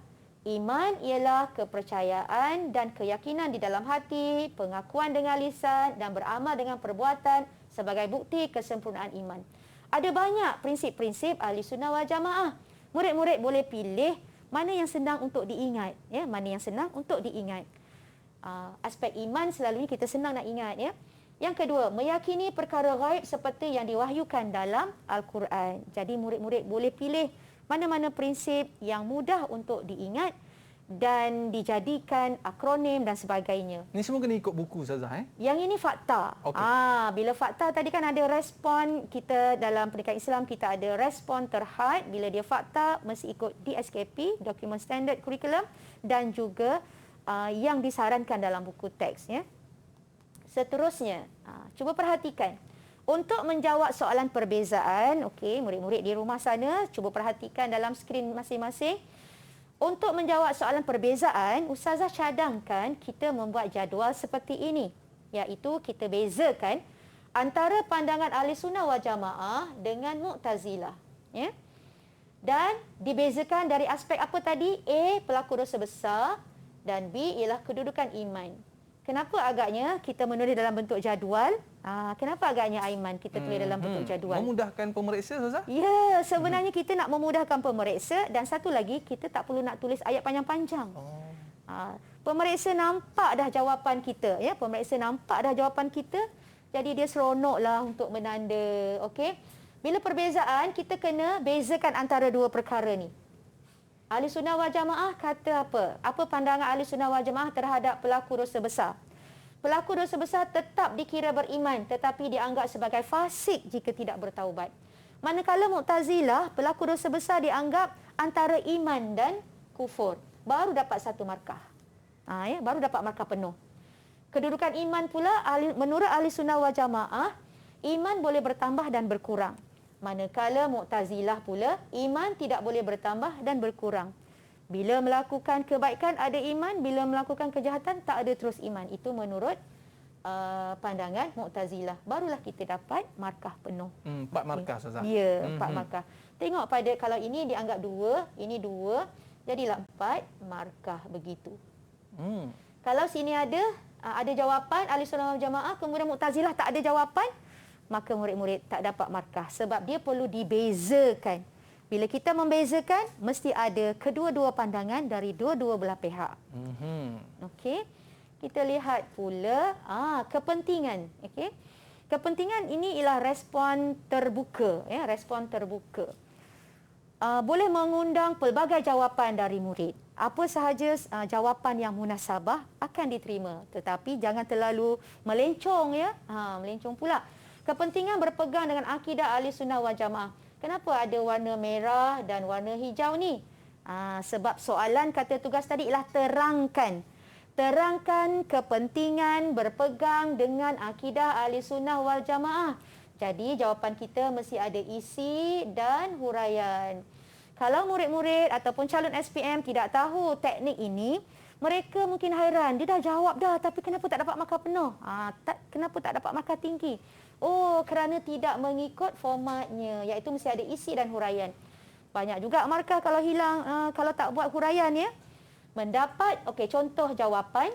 iman ialah kepercayaan dan keyakinan di dalam hati, pengakuan dengan lisan dan beramal dengan perbuatan sebagai bukti kesempurnaan iman. Ada banyak prinsip-prinsip Ahli Sunnah wal Jamaah. Murid-murid boleh pilih mana yang senang untuk diingat, ya, mana yang senang untuk diingat. Aspek iman selalunya kita senang nak ingat, ya. Yang kedua, meyakini perkara ghaib seperti yang diwahyukan dalam Al-Quran. Jadi murid-murid boleh pilih mana-mana prinsip yang mudah untuk diingat dan dijadikan akronim dan sebagainya. Ini semua kena ikut buku Ustazah, Yang ini fakta. Okey. Bila fakta tadi kan ada respon kita dalam pendidikan Islam, kita ada respon terhad. Bila dia fakta, mesti ikut DSKP, Document Standard Curriculum, dan juga yang disarankan dalam buku teks, ya. Seterusnya, cuba perhatikan. Untuk menjawab soalan perbezaan, okey, murid-murid di rumah sana, cuba perhatikan dalam skrin masing-masing. Untuk menjawab soalan perbezaan, Ustazah cadangkan kita membuat jadual seperti ini. Iaitu kita bezakan antara pandangan Ahli Sunnah wal Jamaah dengan Mu'tazilah, ya. Dan dibezakan dari aspek apa tadi? A, pelaku dosa besar, dan B ialah kedudukan iman. Kenapa agaknya kita menulis dalam bentuk jadual? Kenapa agaknya Aiman kita tulis dalam bentuk jadual? Memudahkan pemeriksa, Ustazah? Ya, sebenarnya kita nak memudahkan pemeriksa, dan satu lagi kita tak perlu nak tulis ayat panjang-panjang. Pemeriksa nampak dah jawapan kita, ya. Pemeriksa nampak dah jawapan kita, jadi dia seronoklah untuk menanda, okey. Bila perbezaan, kita kena bezakan antara dua perkara ni. Ahli Sunnah wal Jamaah kata apa? Apa pandangan Ahli Sunnah wal Jamaah terhadap pelaku dosa besar? Pelaku dosa besar tetap dikira beriman tetapi dianggap sebagai fasik jika tidak bertaubat. Manakala Mu'tazilah, pelaku dosa besar dianggap antara iman dan kufur. Baru dapat satu markah. Baru dapat markah penuh. Kedudukan iman pula, menurut Ahli Sunnah wal Jamaah, iman boleh bertambah dan berkurang. Manakala Mu'tazilah pula, iman tidak boleh bertambah dan berkurang. Bila melakukan kebaikan ada iman, bila melakukan kejahatan tak ada terus iman. Itu menurut pandangan Mu'tazilah. Barulah kita dapat markah penuh. 4 markah, Ustazah. Ya, 4 markah. Tengok pada kalau ini dianggap 2, ini 2, jadilah 4 markah begitu. Kalau sini ada jawapan Ahli Sunnah wal Jamaah, kemudian Mu'tazilah tak ada jawapan, maka murid-murid tak dapat markah sebab dia perlu dibezakan. Bila kita membezakan, mesti ada kedua-dua pandangan dari dua-dua belah pihak. Okey. Kita lihat pula kepentingan. Okey. Kepentingan ini ialah respon terbuka, ya, respon terbuka. Boleh mengundang pelbagai jawapan dari murid. Apa sahaja jawapan yang munasabah akan diterima, tetapi jangan terlalu melencong, ya. Melencong pula. Kepentingan berpegang dengan akidah Ahli Sunnah wal Jamaah. Kenapa ada warna merah dan warna hijau ni? Sebab soalan kata tugas tadi ialah terangkan. Terangkan kepentingan berpegang dengan akidah Ahli Sunnah wal Jamaah. Jadi jawapan kita mesti ada isi dan huraian. Kalau murid-murid ataupun calon SPM tidak tahu teknik ini, mereka mungkin hairan. Dia dah jawab dah, tapi kenapa tak dapat markah penuh? Kenapa tak dapat markah tinggi? Oh, kerana tidak mengikut formatnya, iaitu mesti ada isi dan huraian. Banyak juga markah kalau hilang, kalau tak buat huraian, ya. Mendapat, contoh jawapan.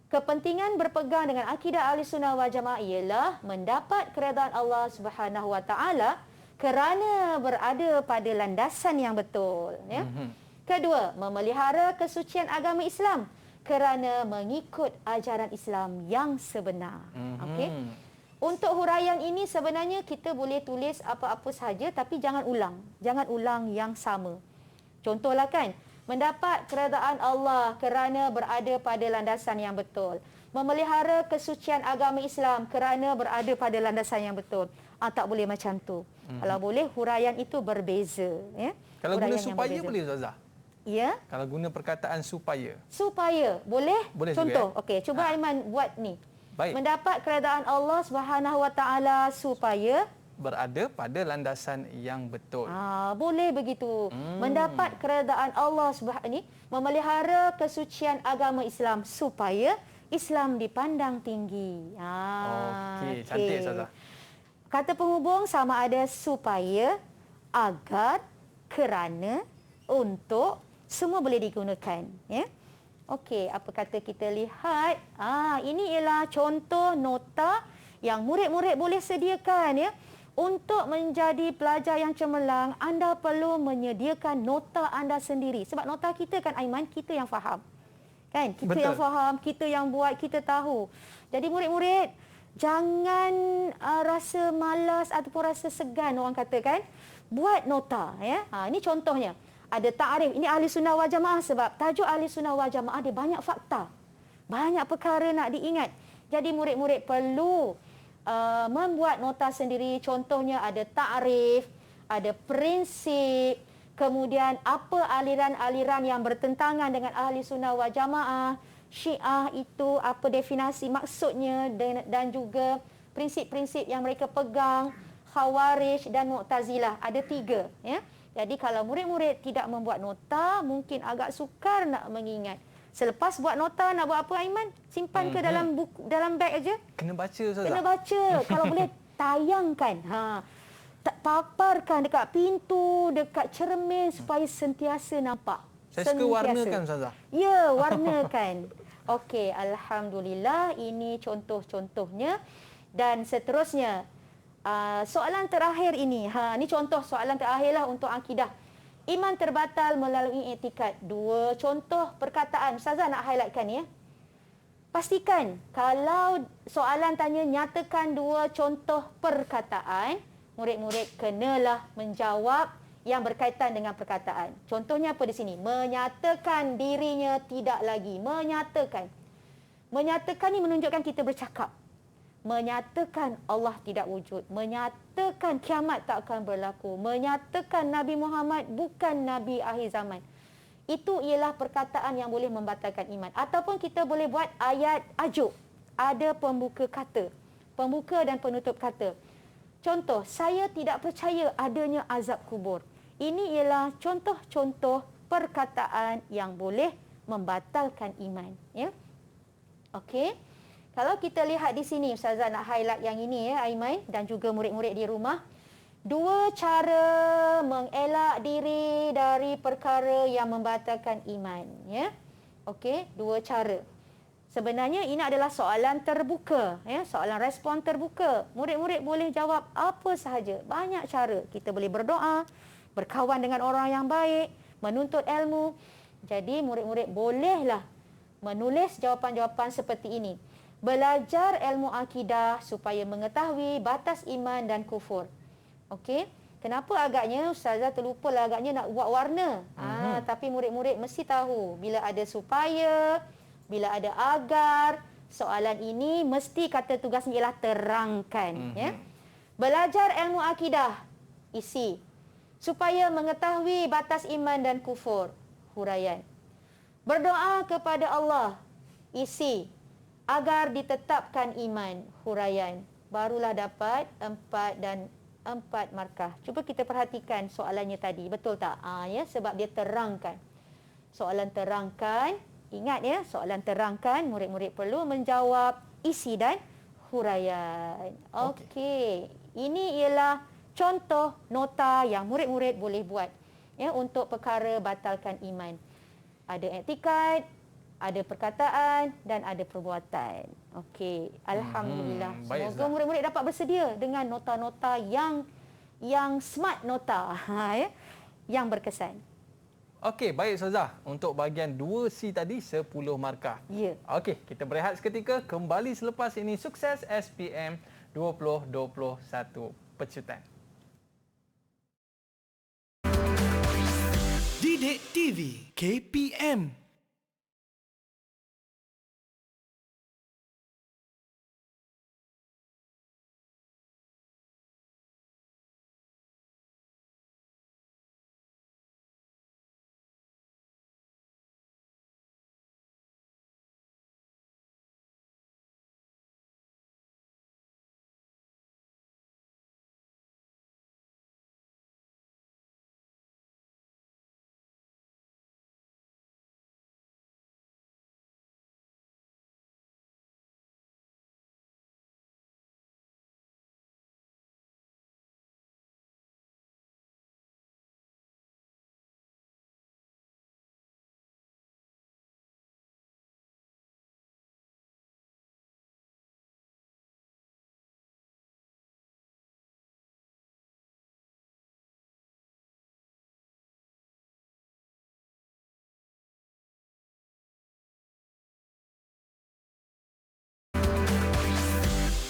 Kepentingan berpegang dengan akidah Ahli Sunnah wal Jamaah ialah mendapat keredaan Allah Subhanahu wa taala kerana berada pada landasan yang betul, ya. Kedua, memelihara kesucian agama Islam kerana mengikut ajaran Islam yang sebenar. Okey. Untuk huraian ini sebenarnya kita boleh tulis apa-apa sahaja tapi jangan ulang. Jangan ulang yang sama. Contohlah kan, mendapat keredaan Allah kerana berada pada landasan yang betul. Memelihara kesucian agama Islam kerana berada pada landasan yang betul. Tak boleh macam tu. Kalau boleh, huraian itu berbeza. Ya? Kalau guna supaya boleh, Ustazah? Ya. Kalau guna perkataan supaya? Supaya. Boleh? Boleh contoh. juga, ya? Okey, cuba Aiman buat ni. Baik. Mendapat keredaan Allah Subhanahu wa taala supaya berada pada landasan yang betul. Boleh begitu. Mendapat keredaan Allah Subhanahu memelihara kesucian agama Islam supaya Islam dipandang tinggi. Okey, cantik, Ustazah. Kata penghubung sama ada supaya, agar, kerana, untuk, semua boleh digunakan, ya. Okey, apa kata kita lihat? Ini ialah contoh nota yang murid-murid boleh sediakan, ya. Untuk menjadi pelajar yang cemerlang, anda perlu menyediakan nota anda sendiri. Sebab nota kita kan, Aiman, kita yang faham. Kan? Kita yang faham, kita yang buat, kita tahu. Jadi murid-murid, jangan rasa malas ataupun rasa segan, orang kata kan. Buat nota, ya. Ini contohnya. Ada ta'rif. Ini Ahli Sunnah wal Jamaah sebab tajuk Ahli Sunnah wal Jamaah dia banyak fakta. Banyak perkara nak diingat. Jadi murid-murid perlu membuat nota sendiri. Contohnya ada ta'rif, ada prinsip, kemudian apa aliran-aliran yang bertentangan dengan Ahli Sunnah wal Jamaah. Syiah itu apa definisi maksudnya dan juga prinsip-prinsip yang mereka pegang. Khawarij dan Mu'tazilah. Ada 3, ya. Jadi kalau murid-murid tidak membuat nota, mungkin agak sukar nak mengingat. Selepas buat nota, nak buat apa, Aiman? Simpan ke dalam buku, dalam beg aja? Kena baca, Ustazah. Kena baca. Kalau boleh, tayangkan. Paparkan dekat pintu, dekat cermin supaya sentiasa nampak. Saya suka warnakan, Ustazah. Ya, warnakan. Okey, Alhamdulillah. Ini contoh-contohnya. Dan seterusnya, soalan terakhir ini. Ini contoh soalan terakhirlah untuk akidah. Iman terbatal melalui i'tikad. 2 contoh perkataan. Ustazah nak highlightkan, ya. Pastikan kalau soalan tanya nyatakan 2 contoh perkataan, murid-murid kenalah menjawab yang berkaitan dengan perkataan. Contohnya apa di sini? Menyatakan dirinya tidak lagi. Menyatakan. Menyatakan ni menunjukkan kita bercakap. Menyatakan Allah tidak wujud. Menyatakan kiamat tak akan berlaku. Menyatakan Nabi Muhammad bukan Nabi akhir zaman. Itu ialah perkataan yang boleh membatalkan iman. Ataupun kita boleh buat ayat ajuk. Ada pembuka kata. Pembuka dan penutup kata. Contoh, saya tidak percaya adanya azab kubur. Ini ialah contoh-contoh perkataan yang boleh membatalkan iman. Ya? Okey. Kalau kita lihat di sini, Ustazah nak highlight yang ini ya, Aiman dan juga murid-murid di rumah. Dua cara mengelak diri dari perkara yang membatalkan iman. Ya? Okey, dua cara. Sebenarnya ini adalah soalan terbuka, ya, soalan respon terbuka. Murid-murid boleh jawab apa sahaja. Banyak cara. Kita boleh berdoa, berkawan dengan orang yang baik, menuntut ilmu. Jadi murid-murid bolehlah menulis jawapan-jawapan seperti ini. Belajar ilmu akidah supaya mengetahui batas iman dan kufur. Okey. Kenapa agaknya Ustazah terlupalah agaknya nak buat warna. Tapi murid-murid mesti tahu bila ada supaya, bila ada agar, soalan ini mesti kata tugasnya ialah terangkan. Ya? Belajar ilmu akidah, isi. Supaya mengetahui batas iman dan kufur, huraian. Berdoa kepada Allah, isi. Agar ditetapkan iman, huraian. Barulah dapat 4 markah. Cuba kita perhatikan soalannya tadi, betul tak? Ya, sebab dia terangkan. Soalan terangkan. Ingat ya, soalan terangkan, murid-murid perlu menjawab isi dan huraian. Okey. Ini ialah contoh nota yang murid-murid boleh buat ya untuk perkara batalkan iman. Ada i'tikad, ada perkataan dan ada perbuatan. Okey, alhamdulillah. Semoga murid-murid dapat bersedia dengan nota-nota yang smart nota ya, yang berkesan. Okey, baik Ustazah. Untuk bahagian 2C tadi 10 markah. Ya. Okey, kita berehat seketika. Kembali selepas ini Sukses SPM 2021 Pecutan. Didik TV KPM.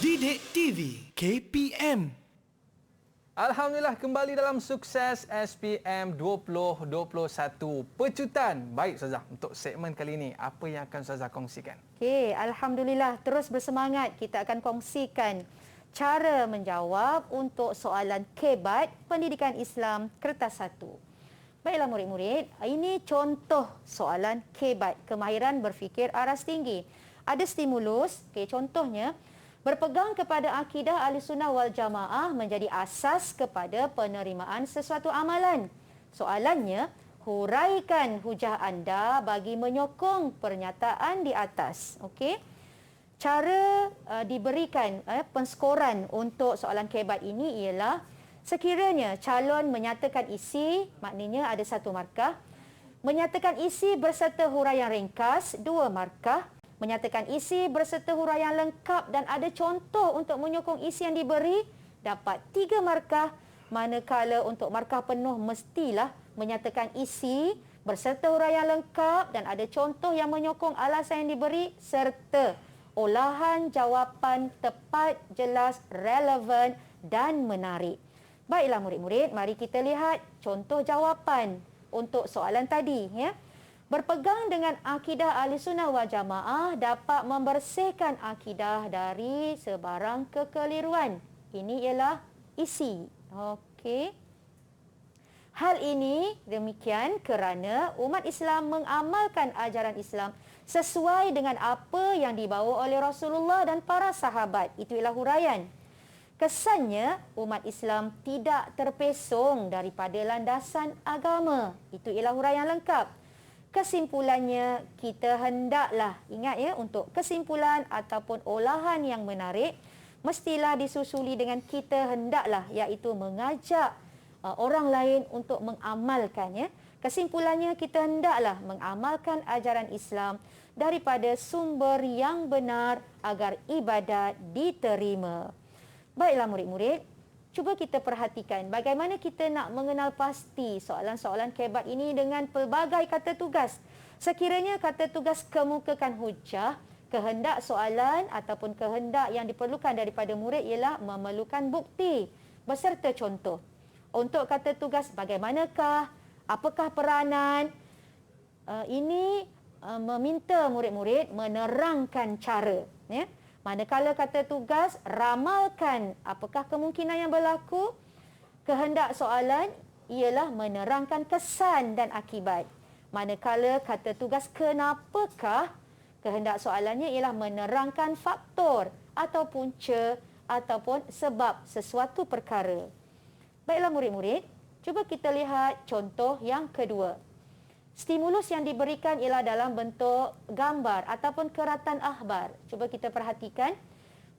Didik TV KPM. Alhamdulillah kembali dalam Sukses SPM 2021 Pecutan. Baik Ustazah, untuk segmen kali ini apa yang akan Ustazah kongsikan? Okey, alhamdulillah terus bersemangat. Kita akan kongsikan cara menjawab untuk soalan KEBAT Pendidikan Islam Kertas 1. Baiklah murid-murid, ini contoh soalan KEBAT, kemahiran berfikir aras tinggi. Ada stimulus, contohnya berpegang kepada akidah Ahlussunnah wal Jamaah menjadi asas kepada penerimaan sesuatu amalan. Soalannya, huraikan hujah anda bagi menyokong pernyataan di atas. Okey. Cara diberikan penskoran untuk soalan KEBAT ini ialah sekiranya calon menyatakan isi, maknanya ada 1 markah. Menyatakan isi berserta huraian ringkas, 2 markah. Menyatakan isi berserta huraian lengkap dan ada contoh untuk menyokong isi yang diberi, dapat 3 markah. Manakala untuk markah penuh mestilah menyatakan isi berserta huraian lengkap dan ada contoh yang menyokong alasan yang diberi serta olahan jawapan tepat, jelas, relevan dan menarik. Baiklah murid-murid, mari kita lihat contoh jawapan untuk soalan tadi. Ya. Berpegang dengan akidah Ahlussunnah wal Jamaah dapat membersihkan akidah dari sebarang kekeliruan. Ini ialah isi. Okey. Hal ini demikian kerana umat Islam mengamalkan ajaran Islam sesuai dengan apa yang dibawa oleh Rasulullah dan para sahabat. Itu ialah huraian. Kesannya, umat Islam tidak terpesong daripada landasan agama. Itu ialah huraian lengkap. Kesimpulannya, kita hendaklah, ingat ya, untuk kesimpulan ataupun olahan yang menarik, mestilah disusuli dengan kita hendaklah, iaitu mengajak orang lain untuk mengamalkan. Ya. Kesimpulannya, kita hendaklah mengamalkan ajaran Islam daripada sumber yang benar agar ibadat diterima. Baiklah murid-murid, cuba kita perhatikan bagaimana kita nak mengenal pasti soalan-soalan kebat ini dengan pelbagai kata tugas. Sekiranya kata tugas kemukakan hujah, kehendak soalan ataupun kehendak yang diperlukan daripada murid ialah memerlukan bukti beserta contoh. Untuk kata tugas bagaimanakah, apakah peranan, ini meminta murid-murid menerangkan cara. Ya. Manakala kata tugas, ramalkan apakah kemungkinan yang berlaku. Kehendak soalan ialah menerangkan kesan dan akibat. Manakala kata tugas, kenapakah, kehendak soalannya ialah menerangkan faktor atau punca ataupun sebab sesuatu perkara. Baiklah murid-murid, cuba kita lihat contoh yang kedua. Stimulus yang diberikan ialah dalam bentuk gambar ataupun keratan akhbar. Cuba kita perhatikan.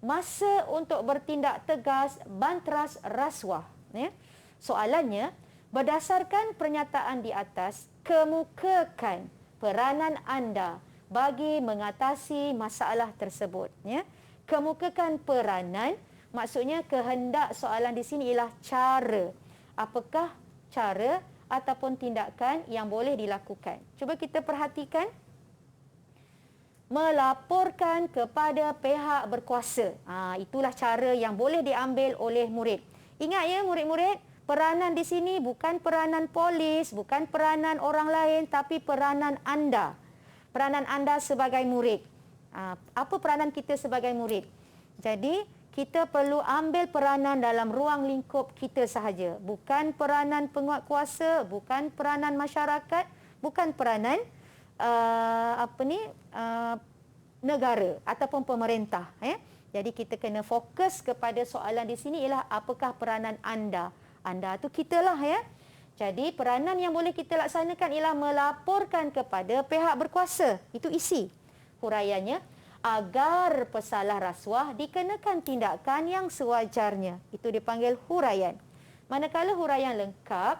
Masa untuk bertindak tegas bantras rasuah. Ya. Soalannya, berdasarkan pernyataan di atas, kemukakan peranan anda bagi mengatasi masalah tersebut. Ya. Kemukakan peranan, maksudnya kehendak soalan di sini ialah cara. Apakah cara ataupun tindakan yang boleh dilakukan. Cuba kita perhatikan. Melaporkan kepada pihak berkuasa. Itulah cara yang boleh diambil oleh murid. Ingat ya murid-murid, peranan di sini bukan peranan polis, bukan peranan orang lain, tapi peranan anda. Peranan anda sebagai murid. Apa peranan kita sebagai murid? Jadi, kita perlu ambil peranan dalam ruang lingkup kita sahaja. Bukan peranan penguatkuasa, bukan peranan masyarakat, bukan peranan negara ataupun pemerintah. Jadi kita kena fokus kepada soalan di sini ialah apakah peranan anda. Anda tu kita lah ya. Jadi peranan yang boleh kita laksanakan ialah melaporkan kepada pihak berkuasa. Itu isi huraiannya. Agar pesalah rasuah dikenakan tindakan yang sewajarnya. Itu dipanggil huraian. Manakala huraian lengkap,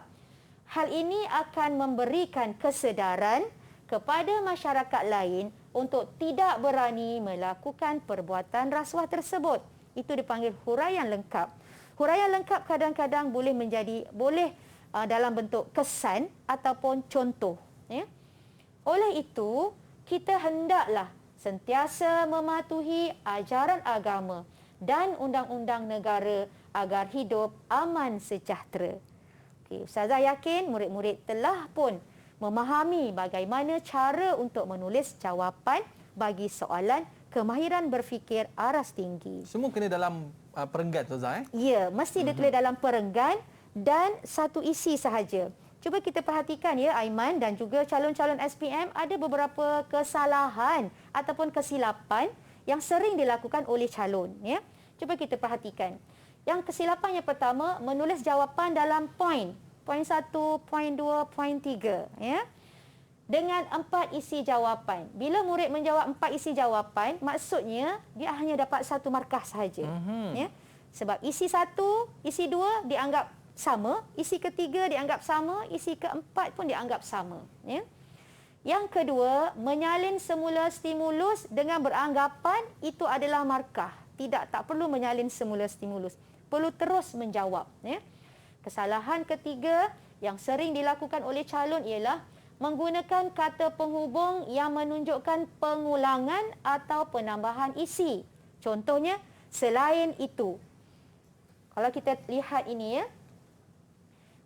hal ini akan memberikan kesedaran kepada masyarakat lain untuk tidak berani melakukan perbuatan rasuah tersebut. Itu dipanggil huraian lengkap. Huraian lengkap kadang-kadang boleh dalam bentuk kesan ataupun contoh. Ya. Oleh itu, kita hendaklah sentiasa mematuhi ajaran agama dan undang-undang negara agar hidup aman sejahtera. Ustazah yakin murid-murid telah pun memahami bagaimana cara untuk menulis jawapan bagi soalan kemahiran berfikir aras tinggi. Semua kena dalam perenggan Ustazah. Ya, mesti ditulis dalam perenggan dan satu isi sahaja. Cuba kita perhatikan ya Aiman dan juga calon-calon SPM, ada beberapa kesalahan ataupun kesilapan yang sering dilakukan oleh calon. Ya. Cuba kita perhatikan. Yang kesilapan yang pertama, menulis jawapan dalam poin. Poin 1, poin 2, poin 3. Ya. Dengan 4 isi jawapan. Bila murid menjawab 4 isi jawapan, maksudnya dia hanya dapat 1 markah sahaja. Ya. Sebab isi 1, isi 2 dianggap sama, isi ketiga dianggap sama, isi keempat pun dianggap sama. Ya. Yang kedua, menyalin semula stimulus dengan beranggapan itu adalah markah. Tak perlu menyalin semula stimulus. Perlu terus menjawab. Ya. Kesalahan ketiga yang sering dilakukan oleh calon ialah menggunakan kata penghubung yang menunjukkan pengulangan atau penambahan isi. Contohnya, selain itu. Kalau kita lihat ini ya,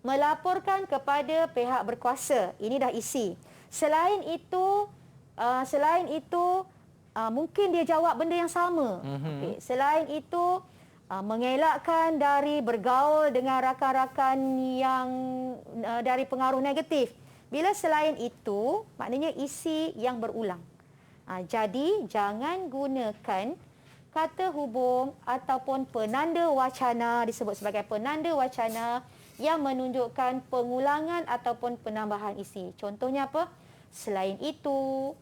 melaporkan kepada pihak berkuasa. Ini dah isi. Selain itu, mungkin dia jawab benda yang sama. Okey. Selain itu, mengelakkan dari bergaul dengan rakan-rakan yang dari pengaruh negatif. Bila selain itu, maknanya isi yang berulang. Jadi, jangan gunakan kata hubung ataupun penanda wacana, disebut sebagai penanda wacana yang menunjukkan pengulangan ataupun penambahan isi. Contohnya apa? Selain itu,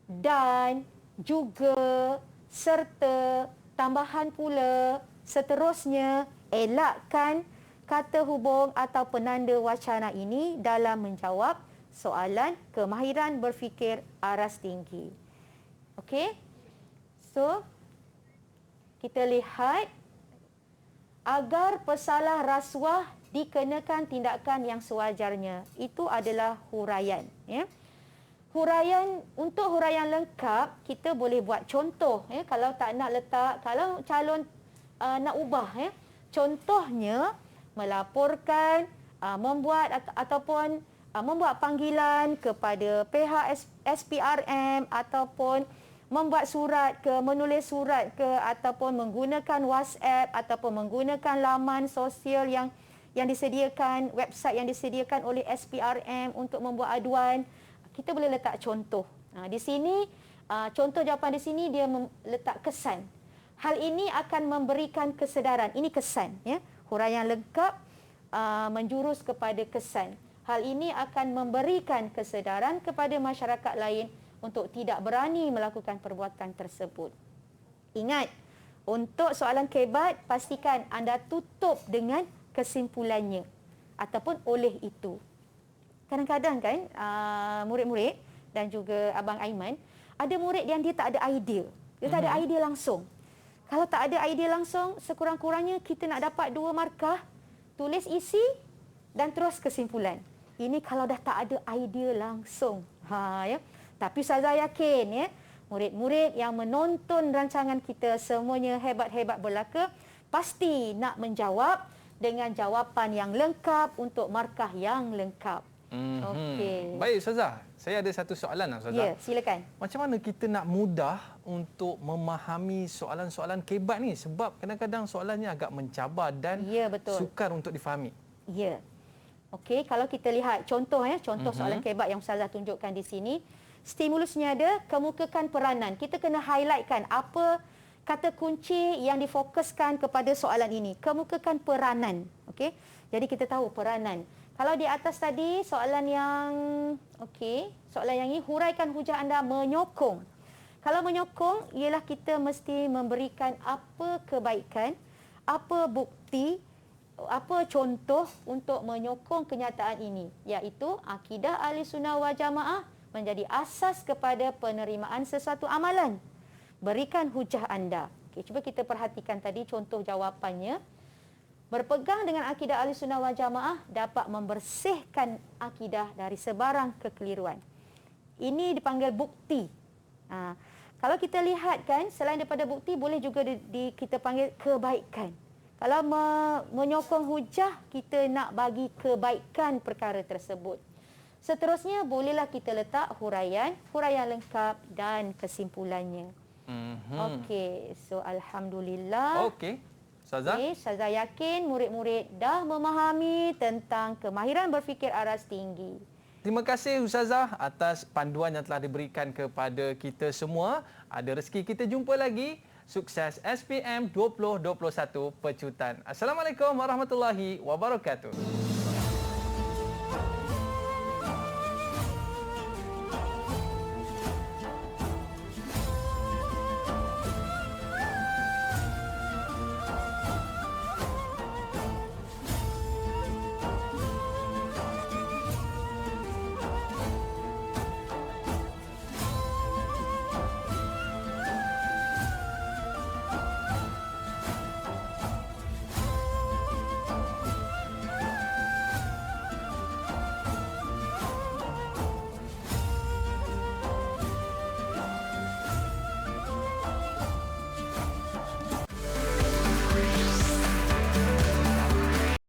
dan, juga, serta, tambahan pula, seterusnya. Elakkan kata hubung atau penanda wacana ini dalam menjawab soalan kemahiran berfikir aras tinggi. Okey? So, kita lihat agar pesalah rasuah dikenakan tindakan yang sewajarnya. Itu adalah huraian. Ya. Untuk huraian lengkap, kita boleh buat contoh. Ya. Kalau tak nak letak, kalau calon nak ubah. Ya. Contohnya, melaporkan, membuat ataupun membuat panggilan kepada pihak SPRM ataupun membuat surat ke, menulis surat ke, ataupun menggunakan WhatsApp ataupun menggunakan laman sosial yang disediakan, website yang disediakan oleh SPRM untuk membuat aduan. Kita boleh letak contoh. Di sini, contoh jawapan di sini dia letak kesan. Hal ini akan memberikan kesedaran. Ini kesan. Ya. Huraian lengkap menjurus kepada kesan. Hal ini akan memberikan kesedaran kepada masyarakat lain untuk tidak berani melakukan perbuatan tersebut. Ingat, untuk soalan kebat, pastikan anda tutup dengan kesimpulannya ataupun oleh itu. Kadang-kadang kan, murid-murid dan juga Abang Aiman, ada murid yang dia tak ada idea. Dia tak ada idea langsung. Kalau tak ada idea langsung, sekurang-kurangnya kita nak dapat 2 markah, tulis isi dan terus kesimpulan. Ini kalau dah tak ada idea langsung. Ya. Tapi Ustazah yakin ya, murid-murid yang menonton rancangan kita semuanya hebat-hebat belaka, pasti nak menjawab dengan jawapan yang lengkap untuk markah yang lengkap. Okey. Baik Ustazah, saya ada satu soalan Ustazah. Ya, silakan. Macam mana kita nak mudah untuk memahami soalan-soalan kebat ni? Sebab kadang-kadang soalannya agak mencabar dan sukar untuk difahami. Ya. Okey, kalau kita lihat contoh soalan kebat yang Ustazah tunjukkan di sini, stimulusnya ada, kemukakan peranan. Kita kena highlightkan apa kata kunci yang difokuskan kepada soalan ini. Kemukakan peranan. Okey. Jadi kita tahu peranan. Kalau di atas tadi soalan yang ini huraikan hujah anda menyokong. Kalau menyokong ialah kita mesti memberikan apa kebaikan, apa bukti, apa contoh untuk menyokong kenyataan ini, iaitu akidah Ahlussunnah wal Jamaah menjadi asas kepada penerimaan sesuatu amalan. Berikan hujah anda. Cuba kita perhatikan tadi contoh jawapannya. Berpegang dengan akidah Ahlussunnah wal Jamaah dapat membersihkan akidah dari sebarang kekeliruan. Ini dipanggil bukti. Kalau kita lihat kan, selain daripada bukti, boleh juga kita panggil kebaikan. Kalau menyokong hujah, kita nak bagi kebaikan perkara tersebut. Seterusnya, bolehlah kita letak huraian lengkap dan kesimpulannya. Okey, so Alhamdulillah. Okey, Ustazah. Ustazah yakin murid-murid dah memahami tentang kemahiran berfikir aras tinggi. Terima kasih Ustazah atas panduan yang telah diberikan kepada kita semua. Ada rezeki kita jumpa lagi. Sukses SPM 2021 Pecutan. Assalamualaikum warahmatullahi wabarakatuh.